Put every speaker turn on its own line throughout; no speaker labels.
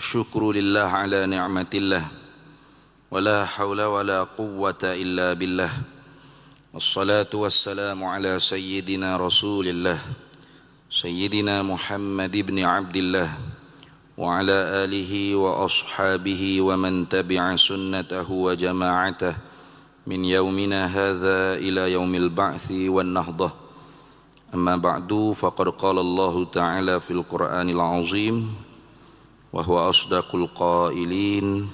الشكر لله على نعمة الله ولا حول ولا قوة إلا بالله والصلاة والسلام على سيدنا رسول الله سيدنا محمد بن عبد الله وعلى آله وأصحابه ومن تبع سنته وجماعته من يومنا هذا إلى يوم البعث والنهضة. أما بعد فقد قال الله تعالى في القرآن العظيم وهو أصدق القائلين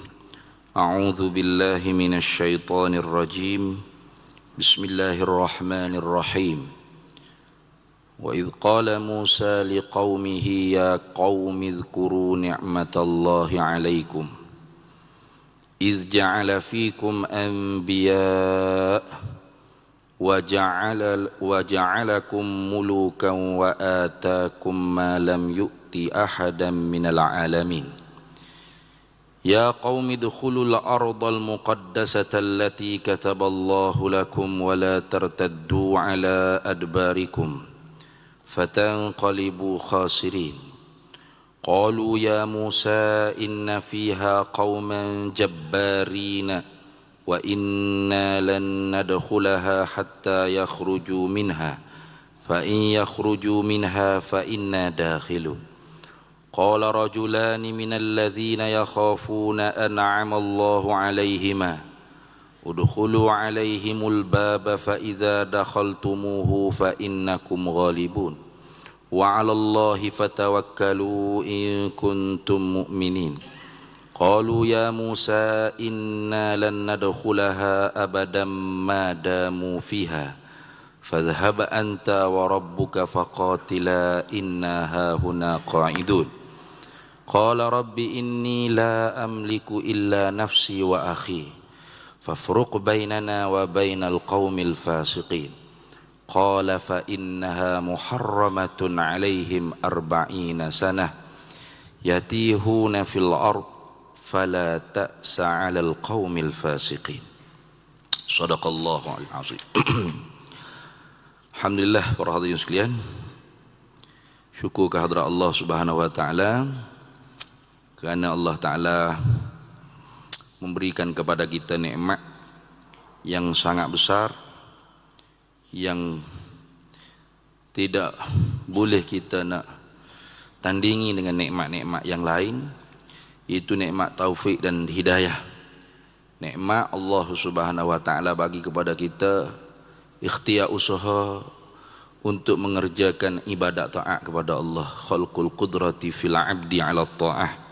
أعوذ بالله من الشيطان الرجيم بسم الله الرحمن الرحيم وإذ قال موسى لقومه يا قوم اذكروا نعمة الله عليكم إذ جعل فيكم أنبياء وجعلكم ملوكا وآتاكم ما لم يؤت أحدا من العالمين يا قوم ادخلوا الأرض المقدسة التي كتب الله لكم ولا ترتدوا على أدباركم فتنقلبوا خاسرين قالوا يا موسى إن فيها قوما جبارين وإنا لن ندخلها حتى يخرجوا منها فإن يخرجوا منها فإنا داخلون قال رجلان من الذين يخافون أنعم الله عليهما ادخلوا عليهم الباب فإذا دخلتموه فإنكم غالبون وعلى الله فتوكلوا إن كنتم مؤمنين قالوا يا موسى إنا لن ندخلها أبدا ما داموا فيها فاذهب أنت وربك فقاتلا إنا هاهنا قاعدون قال رب إني لا أملك إلا نفسي وأخي فافرق بيننا وبين القوم الفاسقين قال فإنها محرمة عليهم 40 سنة يتيهون في الأرض فلا تأس على القوم الفاسقين صدق الله العظيم. Alhamdulillah para hadirin sekalian, syukur kehadrat Allah Subhanahu wa taala kerana Allah taala memberikan kepada kita nikmat yang sangat besar yang tidak boleh kita nak tandingi dengan nikmat-nikmat yang lain, iaitu nikmat taufik dan hidayah. Nikmat Allah Subhanahu wa taala bagi kepada kita ikhtiar usaha untuk mengerjakan ibadat taat kepada Allah, khalqul qudrati fil abdi ala ta'ah.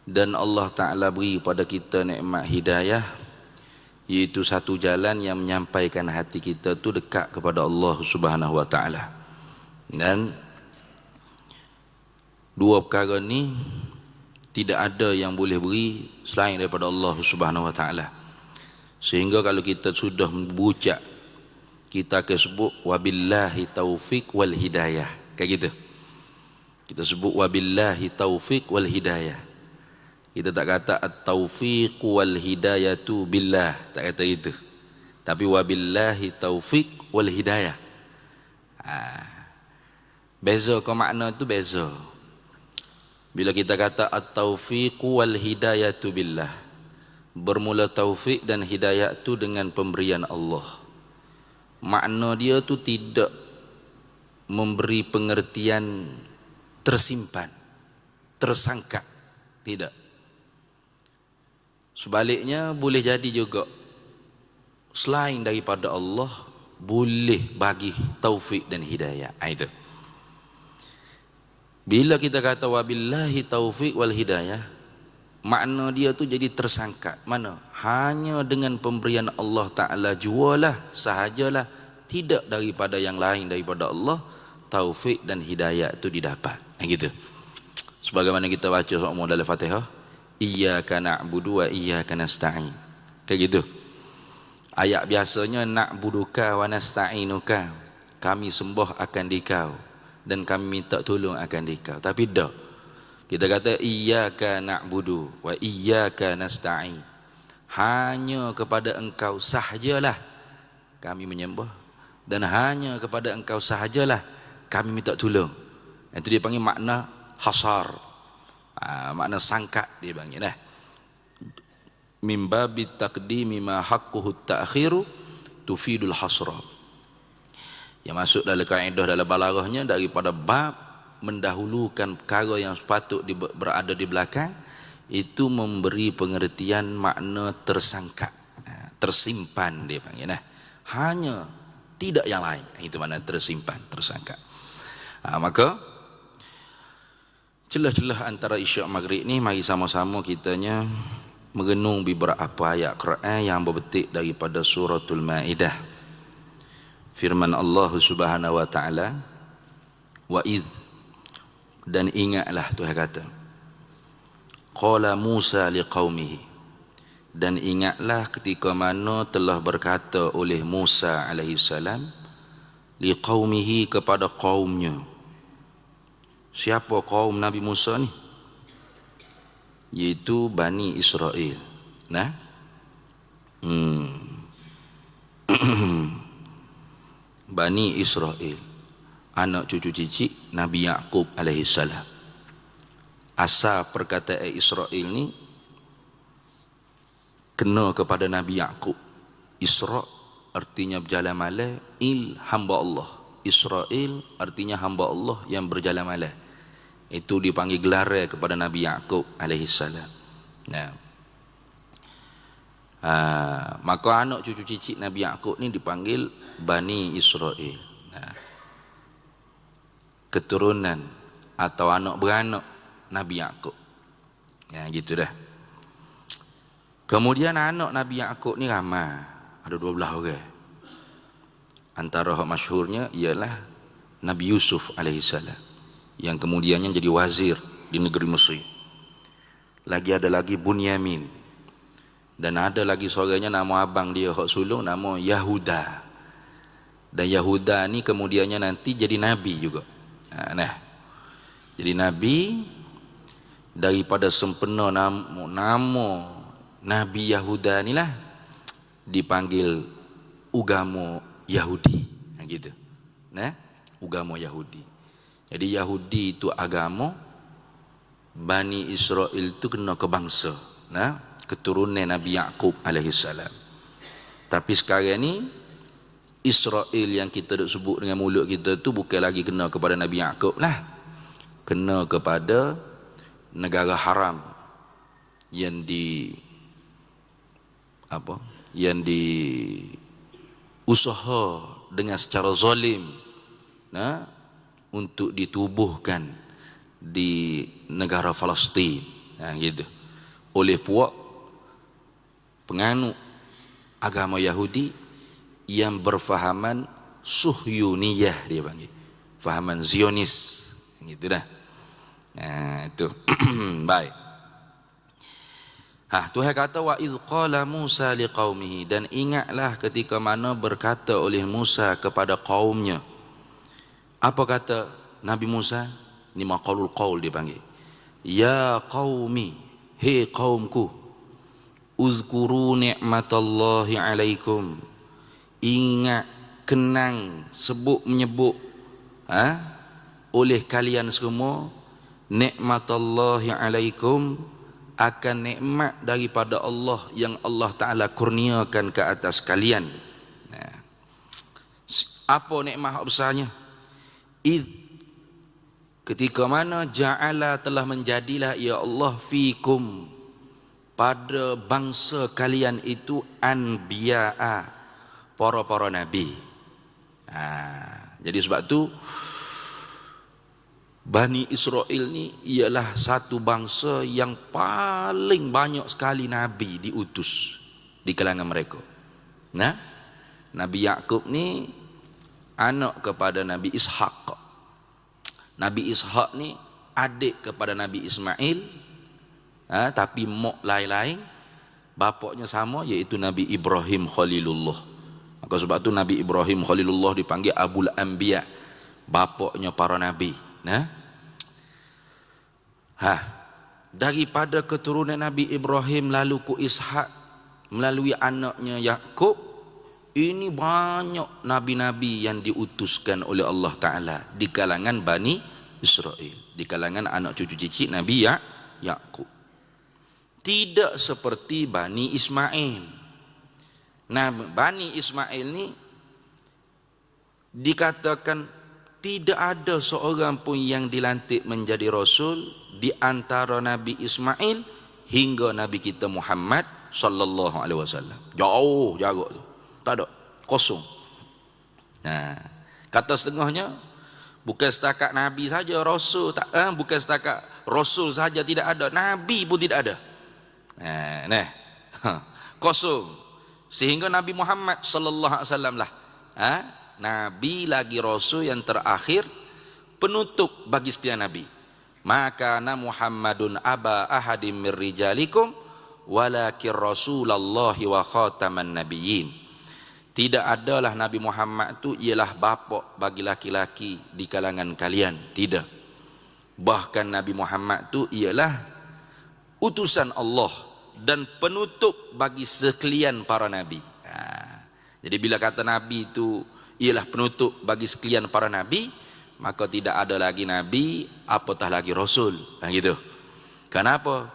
Dan Allah taala beri kepada kita nikmat hidayah, iaitu satu jalan yang menyampaikan hati kita tu dekat kepada Allah Subhanahu wa taala. Dan dua perkara ni tidak ada yang boleh beri selain daripada Allah Subhanahu wa taala. Sehingga kalau kita sudah membucak, kita akan sebut wabillahi taufiq wal hidayah, kayak gitu. Kita sebut wabillahi taufiq wal hidayah. Kita tak kata at-taufiq wal hidayatu billah, tak kata itu. Tapi wabillahi taufiq wal hidayah. Beza ke makna tu beza. Bila kita kata at-taufiq wal hidayatu billah, bermula taufik dan hidayah tu dengan pemberian Allah. Makna dia tu tidak memberi pengertian tersimpan, tersangka, tidak. Sebaliknya boleh jadi juga selain daripada Allah boleh bagi taufik dan hidayah. Itu. Bila kita kata wabillahi taufik wal hidayah, makna dia tu jadi tersangka. Mana? Hanya dengan pemberian Allah Ta'ala jualah, sahajalah, tidak daripada yang lain daripada Allah, taufik dan hidayah itu didapat. Gitu. Sebagaimana kita baca semua dalam Fatihah, iyyaka na'budu wa iyyaka nasta'in. Kayak gitu. Ayat biasanya na'buduka wa nasta'inuka, kami sembah akan dikau dan kami minta tolong akan dikau. Tapi dah kita kata iyyaka na'budu wa iyyaka nasta'in, hanya kepada engkau sahajalah kami menyembah dan hanya kepada engkau sahajalah kami minta tolong. Itu dia panggil makna hasar. Makna sangka dia panggil dah. Min babi taqdimi ma haqquhu ta'khiru tufidul hasra. Yang masuk dalam kaedah dalam balaghahnya daripada bab mendahulukan perkara yang sepatut berada di belakang, itu memberi pengertian makna tersangka, tersimpan dia panggil nah. Hanya tidak yang lain, itu makna tersimpan, tersangka. Maka celah-celah antara isyak maghrib ni mari sama-sama kitanya merenung beberapa ayat Quran yang berbetik daripada suratul Maidah. Firman Allah Subhanahu wa taala, wa idz, dan ingatlah Tuhan kata, qala Musa liqaumihi, dan ingatlah ketika mana telah berkata oleh Musa alaihi salam liqaumihi, kepada kaumnya. Siapa kaum Nabi Musa ni? Yaitu Bani Israel. Nah, Bani Israel, anak cucu cicit Nabi Yaqub alaihi salam. Asal perkataan Israel ni kena kepada Nabi Yaqub. Isra artinya berjalan malam, hamba Allah. Israel artinya hamba Allah yang berjalan malam. Itu dipanggil gelar kepada Nabi Yaqub alaihi salam. Nah, maka anak cucu cicit Nabi Yaqub ni dipanggil Bani Israel. Nah, keturunan atau anak beranak Nabi Yaqub. Ya, gitu dah. Kemudian anak Nabi Yaqub ni ramai, ada 12 orang. Antara yang masyhurnya ialah Nabi Yusuf alaihi salam, yang kemudiannya jadi wazir di negeri Mesir. Lagi ada lagi Bunyamin, dan ada lagi seorangnya nama abang dia hak sulung nama Yahuda. Dan Yahuda ni kemudiannya nanti jadi nabi juga. Nah, jadi nabi daripada sempena nama Nabi Yahuda ni lah dipanggil agama Yahudi. Gitu. Nah, agama Yahudi. Jadi Yahudi itu agama, Bani Israel itu kena ke bangsa, nah, keturunan Nabi Yaqub alaihi salam. Tapi sekarang ni Israel yang kita duk sebut dengan mulut kita tu bukan lagi kena kepada Nabi Yaqub lah. Kena kepada negara haram yang usaha dengan secara zalim, nah, untuk ditubuhkan di negara Palestin, nah, gitu, oleh puak penganut agama Yahudi yang berfahaman Suhyuniyah, dia panggil fahaman Zionis, gitu dah. Nah, itu baik. Tuhan kata wa idz qala Musa liqaumihi, dan ingatlah ketika mana berkata oleh Musa kepada kaumnya. Apa kata Nabi Musa? Ini maqalul qaul dipanggil. Ya qaumi, hei kaumku, uzkuru ni'matallahi alaikum. Ingat, kenang, sebut menyebut oleh kalian semua ni'matallahi alaikum, akan nikmat daripada Allah yang Allah Ta'ala kurniakan ke atas kalian. Nah, apa nikmat besarnya? Ketika mana ja'ala, telah menjadilah ya Allah, fikum, pada bangsa kalian itu, anbiya'a, para nabi. Jadi sebab tu Bani Israel ni ialah satu bangsa yang paling banyak sekali nabi diutus di kalangan mereka. Nah, Nabi Yaqub ni anak kepada Nabi Ishaq. Nabi Ishaq ni adik kepada Nabi Ismail, tapi mak lain-lain, bapaknya sama, iaitu Nabi Ibrahim Khalilullah. Maka sebab tu Nabi Ibrahim Khalilullah dipanggil Abul Anbiya, bapaknya para nabi. Nah, daripada keturunan Nabi Ibrahim lalu ku Ishak melalui anaknya Yakub, ini banyak nabi-nabi yang diutuskan oleh Allah Ta'ala di kalangan Bani Israel, di kalangan anak cucu cicit Nabi Yakub. Tidak seperti Bani Ismail. Nah, Bani Ismail ni dikatakan tidak ada seorang pun yang dilantik menjadi rasul di antara Nabi Ismail hingga Nabi kita Muhammad sallallahu alaihi wasallam. Jauh jarak tu. Tak ada, kosong. Nah, kata setengahnya bukan setakat nabi saja rasul tak bukan setakat rasul saja tidak ada, nabi pun tidak ada. Nah, kosong. Sehingga Nabi Muhammad sallallahu alaihi wasallam lah nabi lagi rasul yang terakhir, penutup bagi sekalian nabi. Maka Muhammadun aba ahadim mir rijalikum walakin rasulallahi wa khataman nabiyyin. Tidak adalah Nabi Muhammad tu ialah bapa bagi laki-laki di kalangan kalian, tidak. Bahkan Nabi Muhammad tu ialah utusan Allah dan penutup bagi sekalian para nabi. Jadi bila kata nabi itu ialah penutup bagi sekalian para nabi, maka tidak ada lagi nabi, apatah lagi rasul. Gitu. Kenapa?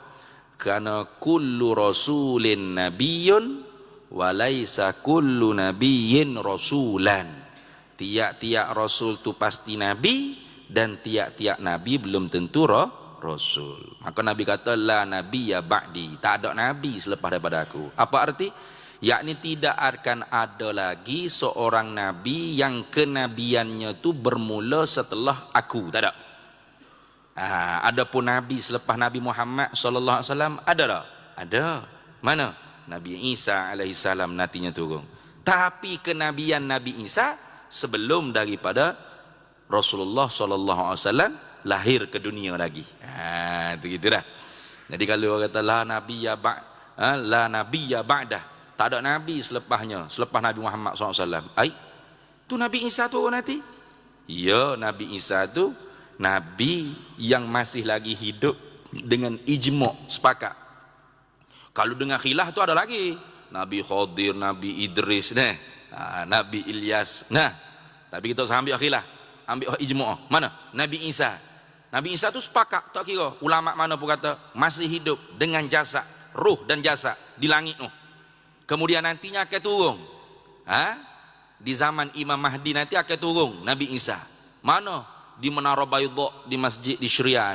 Karena kullu rasulin nabiyyun wa laisa kullu nabiyyin rasulan. Tiap-tiap rasul tu pasti nabi dan tiap-tiap nabi belum tentu rasul. Maka Nabi kata la nabiyya ba'di, tak ada nabi selepas daripada aku. Apa arti? Yakni tidak akan ada lagi seorang nabi yang kenabiannya tu bermula setelah aku, tak ada. Adapun nabi selepas Nabi Muhammad sallallahu alaihi wasallam ada tak? Ada. Mana? Nabi Isa alaihissalam nantinya turun. Tapi kenabian Nabi Isa sebelum daripada Rasulullah sallallahu alaihi wasallam lahir ke dunia lagi. Itu gitu dah. Jadi kalau orang kata la nabiyya ba'dah, tak ada nabi selepasnya, selepas Nabi Muhammad SAW. Tu Nabi Isa tu nanti? Ya, Nabi Isa tu nabi yang masih lagi hidup dengan ijma', sepakat. Kalau dengan khilaf tu ada lagi Nabi Khadir, Nabi Idris, Nabi Ilyas. Tapi kita ambil khilaf, ambil ijma'. Mana? Nabi Isa. Nabi Isa tu sepakat, tak kira ulama mana pun kata masih hidup dengan jasad, ruh dan jasad di langit tu. Kemudian nantinya akan turun. Di zaman Imam Mahdi nanti akan turun Nabi Isa. Mana? Di Menara Baydha, di masjid di Syria.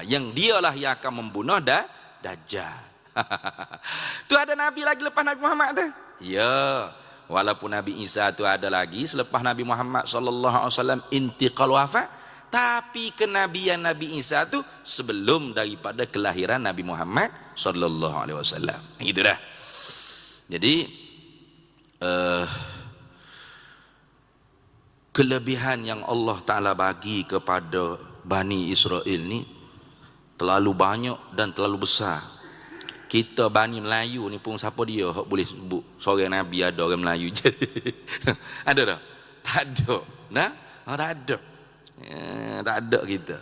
Yang dialah yang akan membunuh Dajjal. Tu ada nabi lagi lepas Nabi Muhammad tu? Ya, walaupun Nabi Isa tu ada lagi selepas Nabi Muhammad sallallahu alaihi wasallam intiqal wafat, tapi kenabian Nabi Isa tu sebelum daripada kelahiran Nabi Muhammad sallallahu alaihi wasallam. Gitu dah. Jadi kelebihan yang Allah Ta'ala bagi kepada Bani Israel ni terlalu banyak dan terlalu besar. Kita Bani Melayu ni pun siapa dia boleh sebut seorang Nabi ada orang Melayu je. Ada tak? Tak ada. Tak ada. Tak ada kita.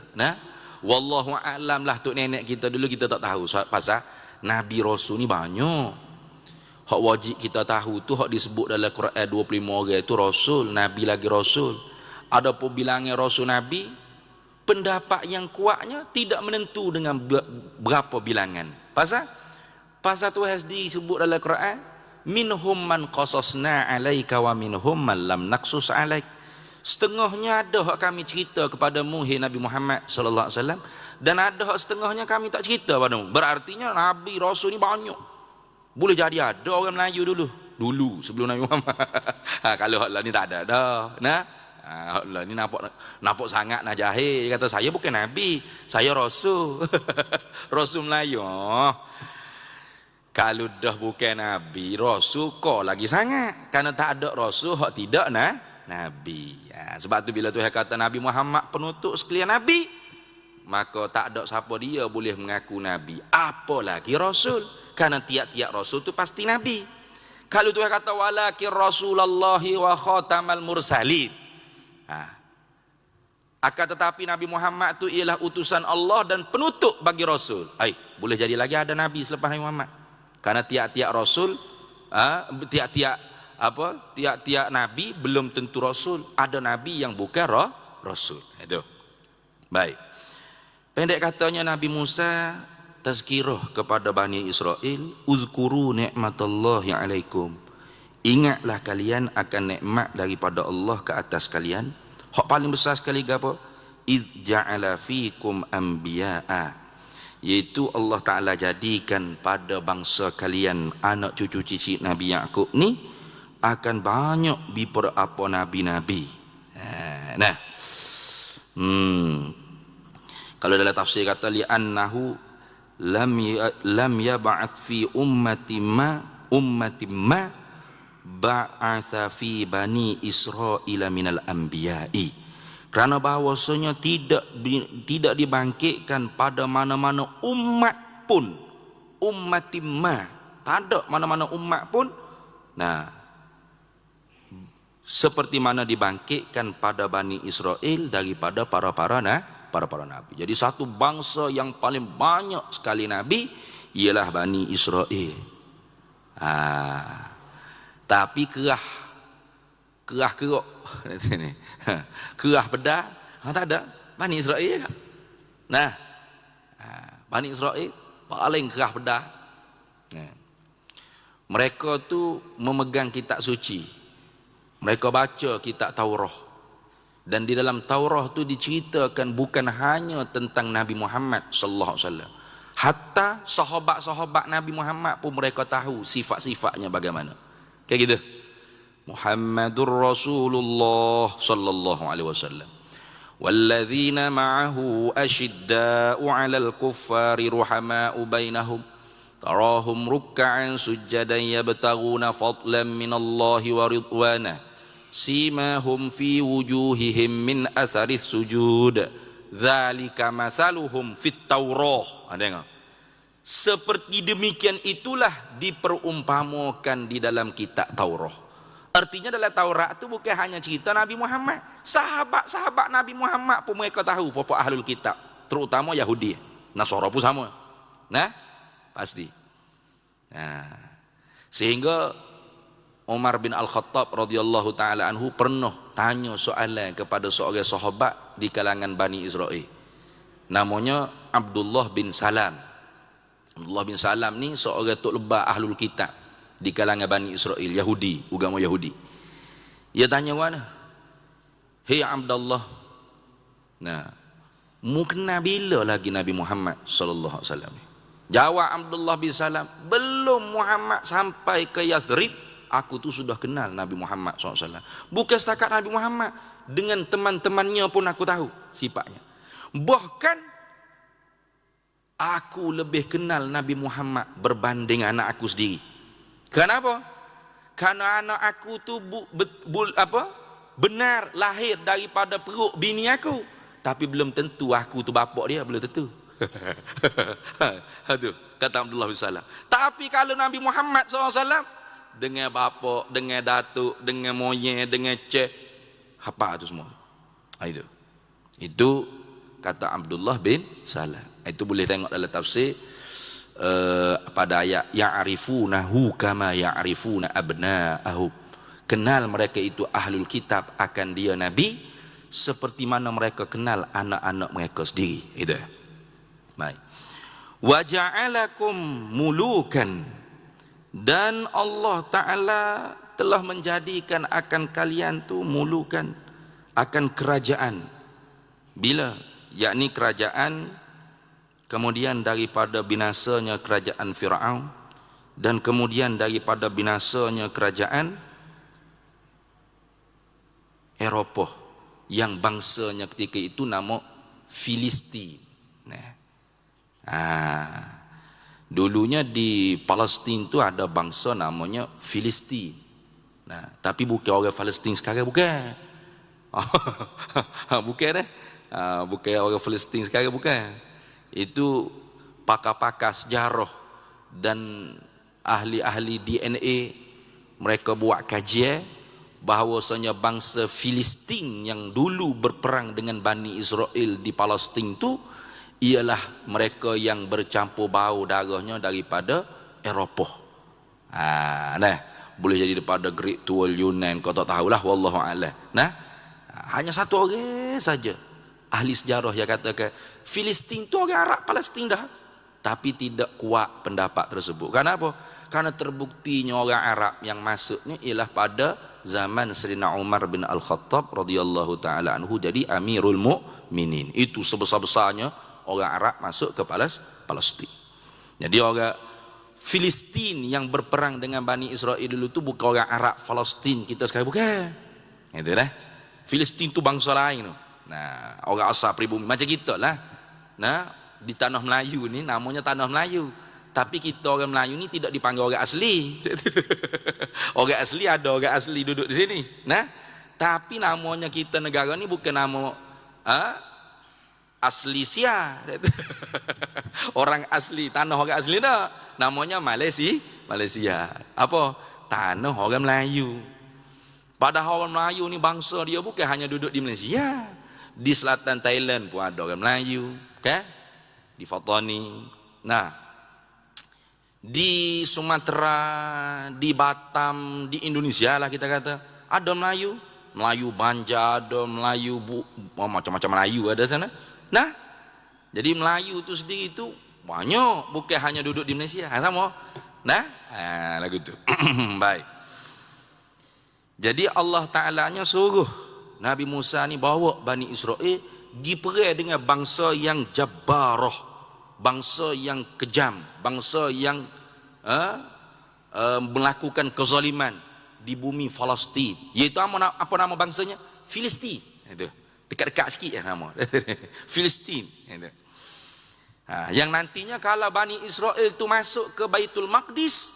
Wallahu a'lam lah, tok nenek kita dulu kita tak tahu pasal Nabi Rasul ni banyak. Hak wajib kita tahu tu hak disebut dalam Quran 25 orang itu Rasul, Nabi lagi Rasul. Adapun bilangnya Rasul Nabi, pendapat yang kuatnya tidak menentu dengan berapa bilangan. Pasal Tuhan disebut dalam Quran, minhum man qasasna alaika wa minhum man lam naqsus alaik. Setengahnya ada hak kami cerita kepadamu hai Nabi Muhammad sallallahu alaihi wasallam, dan ada hak setengahnya kami tak cerita padamu. Berartinya Nabi Rasul ni banyak. Boleh jadi ada orang Melayu dulu sebelum Nabi Muhammad. Kalau hak lah ni tak ada dah. Allah ni nampak sangat nak jahil. Kata saya bukan Nabi, saya Rasul. Rasul Melayu. Kalau dah bukan Nabi, Rasul kau lagi sangat. Karena tak ada Rasul hak tidak Nabi. Sebab tu bila Tuhan kata Nabi Muhammad penutup sekalian Nabi, maka tak ada siapa dia boleh mengaku Nabi, apalagi Rasul. Karena tiap-tiap Rasul tu pasti Nabi. Kalau Tuhan kata walakin Rasulullahi wa khatamal mursalin, akan tetapi Nabi Muhammad tu ialah utusan Allah dan penutup bagi Rasul. Boleh jadi lagi ada Nabi selepas Nabi Muhammad. Karena tiap-tiap Rasul, tiap-tiap Nabi belum tentu Rasul. Ada Nabi yang bukan Rasul. Itu. Baik. Pendek katanya Nabi Musa tazkirah kepada Bani Israel, uzkuru ni'matallahi alaikum. Ingatlah kalian akan nikmat daripada Allah ke atas kalian. Hak paling besar sekali apa? Iz ja'ala fikum anbiya'a, yaitu Allah Ta'ala jadikan pada bangsa kalian, anak cucu cicit Nabi Yaqub ni akan banyak apa nabi-nabi. Nah, kalau dalam tafsir kata li'annahu lam yab'ats fi ummati ma ba'atha fi bani Israila minal anbiya'i. Kerana bahawasanya tidak dibangkitkan pada mana-mana umat pun, ummatimma, tak ada mana-mana umat pun. Nah, seperti mana dibangkitkan pada Bani Israel daripada para nabi. Jadi satu bangsa yang paling banyak sekali nabi ialah Bani Israel. Tapi kerah kerok kerah pedang tak ada Bani Israel. Nah, Bani Israel paling kerah pedang. Mereka tu memegang kitab suci, mereka baca kitab Taurah, dan di dalam Taurah tu diceritakan bukan hanya tentang Nabi Muhammad sallallahu alaihi wasallam, hatta sahabat-sahabat Nabi Muhammad pun mereka tahu sifat-sifatnya bagaimana. Kayak gitu. Muhammadur Rasulullah sallallahu alaihi wasallam. Walladzina ma'ahu asyidda'u 'alal kuffari ruhama'u bainahum tarahum ruk'an sujjadan yabtaghuna fadlan minallahi wa ridwanah simahum fi wujuhihim min atharis sujud dzalika masaluhum fit taurah. Tengok, seperti demikian itulah diperumpamakan di dalam kitab Taurah. Artinya dalam Taurat itu bukan hanya cerita Nabi Muhammad, sahabat-sahabat Nabi Muhammad pun mereka tahu pokok ahlul kitab, terutama Yahudi, Nasara pun sama. Nah, pasti. Nah, sehingga Umar bin Al-Khattab radhiyallahu taala anhu pernah tanya soalan kepada seorang sahabat di kalangan Bani Israel. Namanya Abdullah bin Salam. Abdullah bin Salam ni seorang tok lebah ahlul kitab di kalangan Bani Israel, Yahudi, agama Yahudi. Dia tanya mana? Hei Abdullah, nah, mu kenal bila lagi Nabi Muhammad sallallahu alaihi wasallam? Jawab Abdullah bin Salam, belum Muhammad sampai ke Yathrib, aku tu sudah kenal Nabi Muhammad SAW. Bukan setakat Nabi Muhammad, dengan teman-temannya pun aku tahu sifatnya. Bahkan aku lebih kenal Nabi Muhammad berbanding anak aku sendiri. Kenapa? Karena anak aku tu benar lahir daripada perut bini aku, tapi belum tentu aku tu bapak dia, belum tentu. Aduh, kata Abdullah bin Salam. Tapi kalau Nabi Muhammad SAW, dengan bapak, dengan datuk, dengan moyeng, dengan cek, apa itu semua. Itu kata Abdullah bin Salam. Itu boleh tengok dalam tafsir pada ayat ya'rifunahu kama ya'rifuna abna'ahum. Kenal mereka itu ahlul kitab akan dia nabi seperti mana mereka kenal anak-anak mereka sendiri. Itu. Baik. Wa ja'alakum mulukan, dan Allah Ta'ala telah menjadikan akan kalian tu mulukan, akan kerajaan. Bila? Yakni kerajaan, kemudian daripada binasanya kerajaan Fir'aun, dan kemudian daripada binasanya kerajaan Eropah yang bangsanya ketika itu nama Filistin. Dulunya di Palestin tu ada bangsa namanya Filistin. Tapi bukan orang Palestin sekarang, bukan. Bukan deh. Bukan orang Palestin sekarang, bukan. Itu pakar-pakar sejarah dan ahli-ahli DNA mereka buat kajian bahawasanya bangsa Filistin yang dulu berperang dengan Bani Israel di Palestin tu ialah mereka yang bercampur bau darahnya daripada Eropah. Boleh jadi daripada Greek Tual Yunan, kau tak tahulah, wallahu a'lam. Hanya satu orang saja ahli sejarah yang katakan Filistin tu orang Arab Palestin dah, tapi tidak kuat pendapat tersebut. Kenapa? Karena terbuktinya orang Arab yang masuknya ialah pada zaman Sayyidina Umar bin Al-Khattab radhiyallahu taala anhu jadi Amirul Mukminin. Itu sebesar-besarnya orang Arab masuk ke Palestin. Jadi orang Filistin yang berperang dengan Bani Israel dulu tu bukan orang Arab Palestin kita sekarang, bukan. Itu dah. Filistin tu bangsa lain tu. Nah, orang asal pribumi macam kita lah. Nah, di tanah Melayu ni namanya tanah Melayu. Tapi kita orang Melayu ni tidak dipanggil orang asli. Orang asli ada orang asli duduk di sini. Nah, tapi namanya kita negara ni bukan nama asli sia. Orang asli, tanah orang asli dah. Namanya Malaysia. Apa? Tanah orang Melayu. Padahal orang Melayu ni bangsa dia bukan hanya duduk di Malaysia. Di selatan Thailand pun ada orang Melayu, kan? Di Fatani. Nah, di Sumatera, di Batam, di Indonesia lah kita kata, ada Melayu. Melayu Banja, ada Melayu macam-macam Melayu ada sana. Nah, jadi Melayu itu sendiri itu banyak, bukan hanya duduk di Malaysia. Sama. Nah, lagu itu. Baik. Jadi Allah Ta'alanya suruh Nabi Musa ni bawa Bani Israel pergi perang dengan bangsa yang jabbarah, bangsa yang kejam, bangsa yang melakukan kezaliman di bumi Palestin. Iaitu apa nama bangsanya? Filistin. Itu. Dekat-dekat sikit nama. Filistin. Itu. Yang nantinya kalau Bani Israel itu masuk ke Baitul Maqdis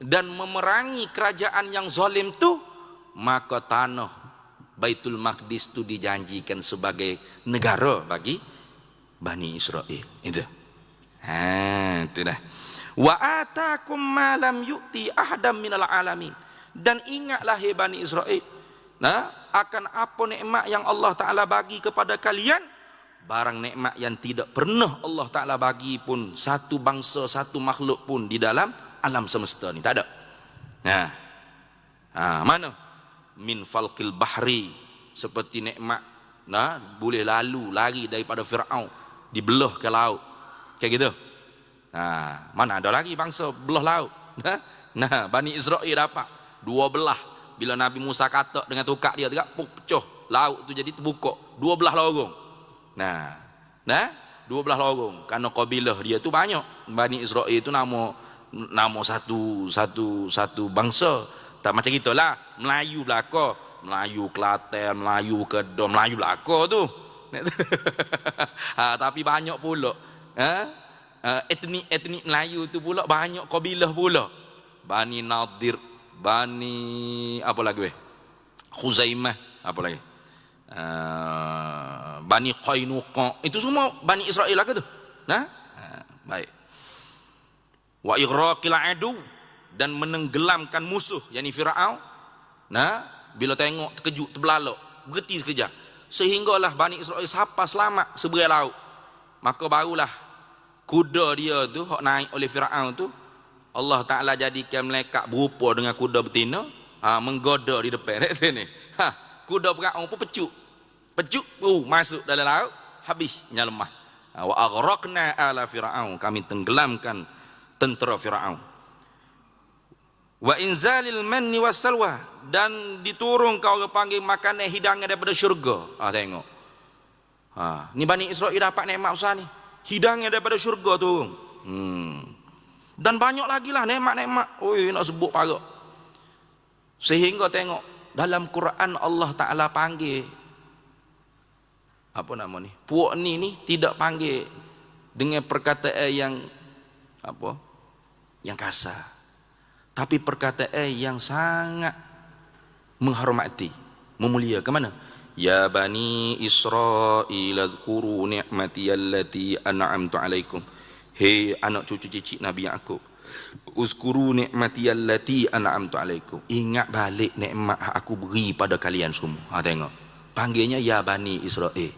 dan memerangi kerajaan yang zalim tu, maka tanah Baitul Maqdis itu dijanjikan sebagai negara bagi Bani Israel. Itu. Itu dah. Wa atakum ma lam yu'ti ahadam minal alamin. Dan ingatlah hai Bani Israel, nah, akan apa nikmat yang Allah Ta'ala bagi kepada kalian, barang nikmat yang tidak pernah Allah Ta'ala bagi pun satu bangsa, satu makhluk pun di dalam alam semesta ni. Tak ada. Mana? Min falqil bahri, seperti nikmat boleh lalu lari daripada Firaun, dibelah ke laut kayak gitu. Mana ada lagi bangsa belah laut. Nah, Bani Israel dapat 12. Bila Nabi Musa kata dengan tukak dia pecah laut tu jadi terbuka 12 lorong. Nah 12 lorong, karena kabilah dia tu banyak. Bani Israel itu nama satu bangsa. Tak macam gitulah Melayu belaka, Melayu Kelantan, Melayu Kedah, Melayu belaka tu. Tapi banyak pula etnik Melayu tu pula banyak kabilah pula. Bani Nadir, Bani apa lagi? Khuzaimah, apa lagi? Bani Qainuqa, itu semua Bani Israel lah ke tu. Baik. Wa ighraqil adu, dan menenggelamkan musuh yakni Firaun. Bila tengok terkejut, terbelalak, berhenti sekejap, sehinggalah Bani Israel sampai selamat seberang laut. Maka barulah kuda dia tu hok naik oleh Firaun tu, Allah Ta'ala jadikan malaikat berupa dengan kuda betina, menggoda di depan ni. Kuda Firaun pun pecuk masuk dalam laut, habisnya lemah. Wa aghraqna ala Firaun, kami tenggelamkan tentera Firaun. Wa inzalil manni wassalwa, dan diturun kau orang panggil makanan hidangan daripada syurga. Tengok. Ni Bani Israel dapat nikmat besar ni. Hidangan daripada syurga turun. Dan banyak lagi lah nikmat-nikmat. Nak sebut parah. Sehingga tengok dalam Quran Allah Ta'ala panggil apa nama ni? Puak ni tidak panggil dengan perkataan yang apa? Yang kasar. Tapi perkataan yang sangat menghormati, memulia. Ke mana? Ya Bani Israel azkuru ni'mati allati an'amtu alaikum. Hei anak cucu cicit Nabi Yaqub, uzkuru ni'mati allati an'amtu alaikum. Ingat balik nikmat aku beri pada kalian semua. Tengok. Panggilnya ya Bani Israel.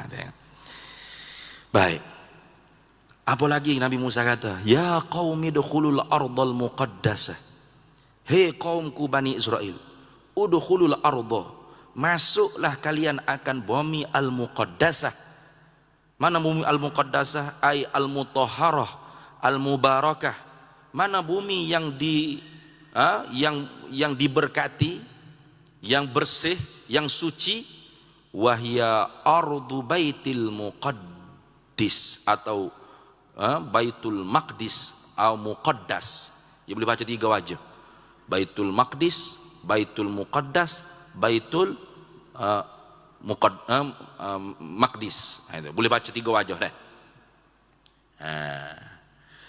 Tengok. Baik. Apa lagi Nabi Musa kata? Ya qaumi dukhulul ardal muqaddasah. Hei kaumku Bani Israel, udkhulul arda, masuklah kalian akan bumi al-muqaddasah. Mana bumi al-muqaddasah? Ay al-mutahharah, al-mubarakah. Mana bumi yang yang diberkati, yang bersih, yang suci? Wahya ardu baitil muqaddis, atau baitul maqdis atau muqaddas. Dia boleh baca 3 wajah. Baitul maqdis, baitul muqaddas, baitul maqdis. Itu boleh baca 3 wajah dah.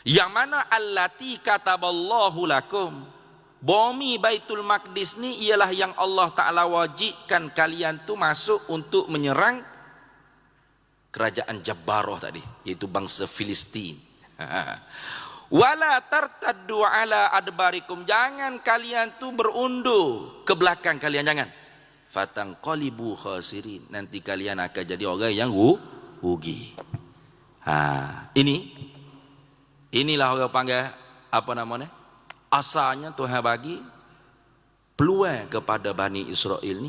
Yang mana allati kataballahu lakum, bumi Baitul Maqdis ni ialah yang Allah Ta'ala wajibkan kalian tu masuk untuk menyerang kerajaan Jabbarah tadi, iaitu bangsa Filistin. Wala tartaddu ala adbarikum, jangan kalian tu berundur ke belakang kalian, jangan. Fatanqalibu khasirin, nanti kalian akan jadi orang yang rugi. Inilah orang panggil apa namanya? Asalnya Tuhan bagi peluang kepada Bani Israel ni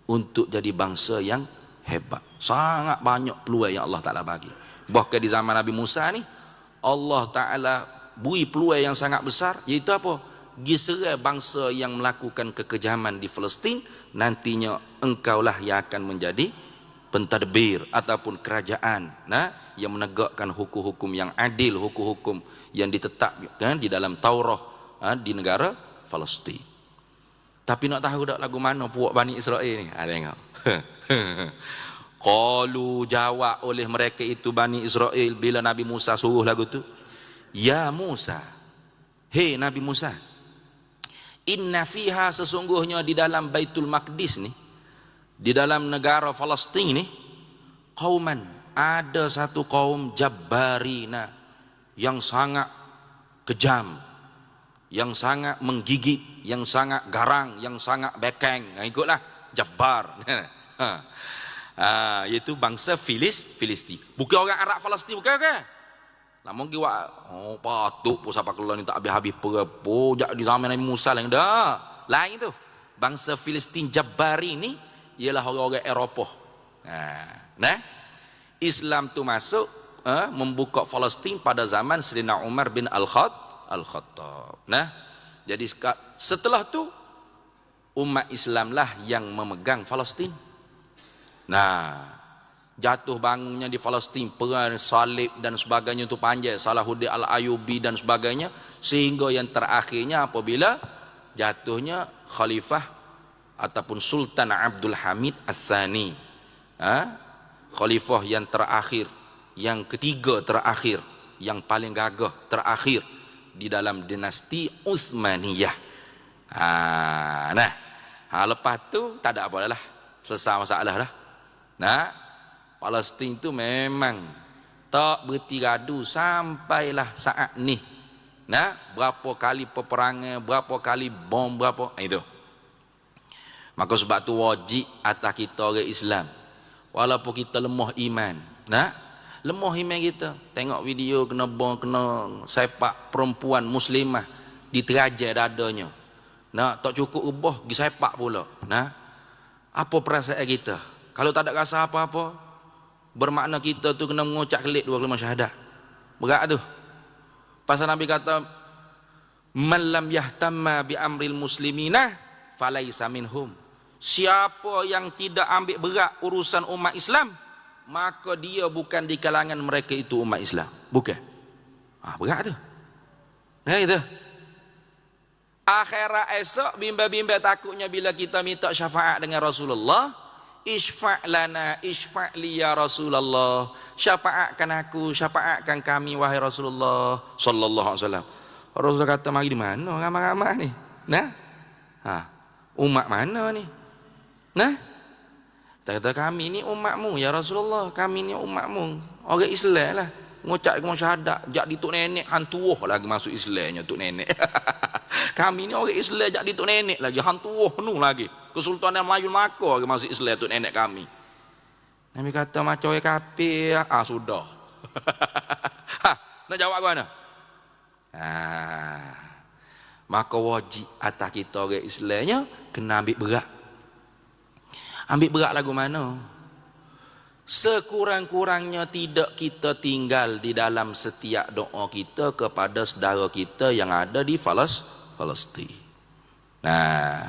untuk jadi bangsa yang hebat. Sangat banyak peluang yang Allah Ta'ala bagi. Bahkan di zaman Nabi Musa ni Allah Ta'ala beri peluang yang sangat besar, iaitu apa? Giserah bangsa yang melakukan kekejaman di Palestin, nantinya engkaulah yang akan menjadi pentadbir ataupun kerajaan yang menegakkan hukum-hukum yang adil, hukum-hukum yang ditetapkan di dalam Taurat di negara Palestin. Tapi nak tahu tak lagu mana puak Bani Israel ni? Tengok. Qalu, jawab oleh mereka itu Bani Israel bila Nabi Musa suruh lagu tu. Ya Musa, hei Nabi Musa, inna fiha, sesungguhnya di dalam Baitul Maqdis ni, di dalam negara Palestin ni, qauman, ada satu kaum jabbarina yang sangat kejam, yang sangat menggigit, yang sangat garang, yang sangat bekeng. Ikutlah Jabbar. Iaitu bangsa Filistin. Bukan orang Arab Palestin, bukan ke? Namun kiwa patut pun siapa keluar ni tak habis-habis perapa jak di zaman Nabi Musa lain dah. Lain tu. Bangsa Filistin Jabbari ni ialah orang-orang Eropah. Islam tu masuk membuka Palestin pada zaman Sayyidina Umar bin Al-Khattab. Jadi setelah tu umat Islam lah yang memegang Palestin. Jatuh bangunnya di Palestin, perang salib dan sebagainya itu panjang, Salahuddin Al-Ayyubi dan sebagainya, sehingga yang terakhirnya apabila jatuhnya Khalifah ataupun Sultan Abdul Hamid As-Sani, Khalifah yang terakhir, yang ketiga terakhir, yang paling gagah terakhir di dalam dinasti Utsmaniyah. Lepas tu tak ada apa dah, selesai masalah dah. Palestin tu memang tak berhenti gaduh sampailah saat ni. Berapa kali peperangan, berapa kali bom, berapa itu. Maka sebab tu wajib atas kita orang Islam, walaupun kita lemah iman, lemah iman kita, tengok video kena bom, kena sepak perempuan muslimah diterajai dadanya, tak cukup ubah pergi sepak pula. Apa perasaan kita? Kalau tak ada rasa apa-apa, bermakna kita tu kena mengucap kelik 2 kalimah syahadah. Berat tu. Pasal Nabi kata, man lam yahtamma bi amril muslimina falaisa minhum. Siapa yang tidak ambil berat urusan umat Islam, maka dia bukan di kalangan mereka itu umat Islam. Bukan. Berat tu. Berat tu. Akhirat esok bimba-bimba takutnya bila kita minta syafaat dengan Rasulullah, isfa' lana, isfa' li ya Rasulullah, syafaatkan aku, syafaatkan kami wahai Rasulullah sallallahu alaihi wasallam. Rasulullah kata, mari di mana ramai-ramai ni? Umat mana ni? Kata kami ni umatmu ya Rasulullah, kami ni umatmu, orang Islam lah. Ngucap kalimah syahadat, jak di tok nenek hantuah lagi masuk Islamnya tok nenek. Kami ni orang Islam jak di tok nenek lagi hantuah penuh lagi. Kesultanan Melayu Melaka lagi masuk Islam tok nenek kami. Nabi kata macam orang kafir. Sudah. Nak jawab mana? Maka wajib atas kita orang Islamnya kena ambil berat. Ambil berat lagu mana? Sekurang-kurangnya tidak kita tinggal di dalam setiap doa kita kepada saudara kita yang ada di Palestin. Nah,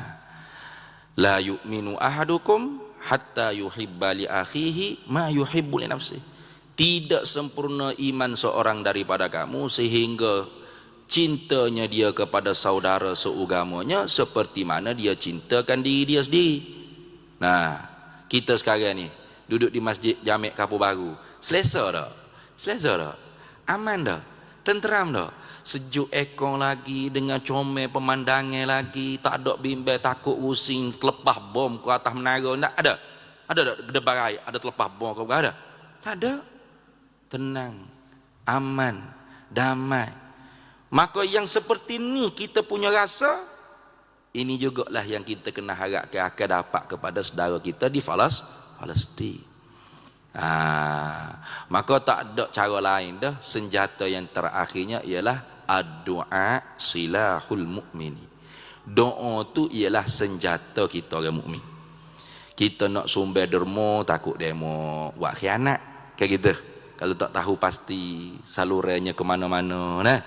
la yu'minu ahadukum hatta yuhibba li akhihi ma yuhibbu li nafsihi. Tidak sempurna iman seorang daripada kamu sehingga cintanya dia kepada saudara seugamanya seperti mana dia cintakan diri dia sendiri. Nah, kita sekarang ni duduk di masjid Jamek Kampung Baru, selesa tak? Selesa tak? Aman tak? Tenteram tak? Sejuk ekor lagi, dengan comel pemandangan lagi, tak ada bimbang takut pusing terlepas bom ke atas menara. Tak ada? Ada tak gedebar air ada terlepas bom ke ada? Tak ada. Tenang, aman, damai. Maka yang seperti ni kita punya rasa, ini jugalah yang kita kena harapkan akan dapat kepada saudara kita di Palestin. Maka tak ada cara lain dah. Senjata yang terakhirnya ialah ad-du'a silahul mu'mini. Doa tu ialah senjata kita orang mukmin. Kita nak sumber derma takut demo buat khianat kayak gitu. Kalau tak tahu pasti salurannya ke mana-mana nah.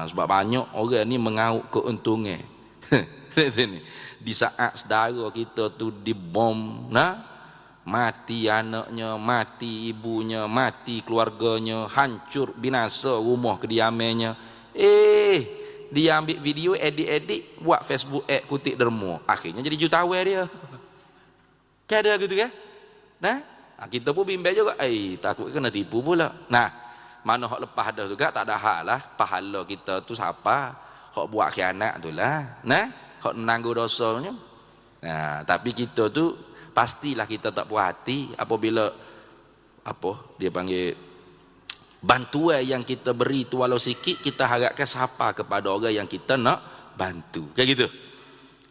Sebab banyak orang ni mengauk keuntungan. Di saat saudara kita tu dibom, nah, mati anaknya, mati ibunya, mati keluarganya, hancur binasa rumah kediamannya. Dia ambil video, edit buat Facebook kutip derma, akhirnya jadi jutawan dia. Kan ada gitu kan? Nah, kita pun bimbang juga, takut kena tipu pula. Nah, mana hak lepas dah juga tak ada hal lah, pahala kita tu siapa? Hak buat khianat tu lah. Nah, hak menanggung dosanya. Nah, tapi kita tu pastilah kita tak puas hati apabila dia panggil bantuan yang kita beri tu walau sikit kita harapkan siapa kepada orang yang kita nak bantu. Kayak gitu.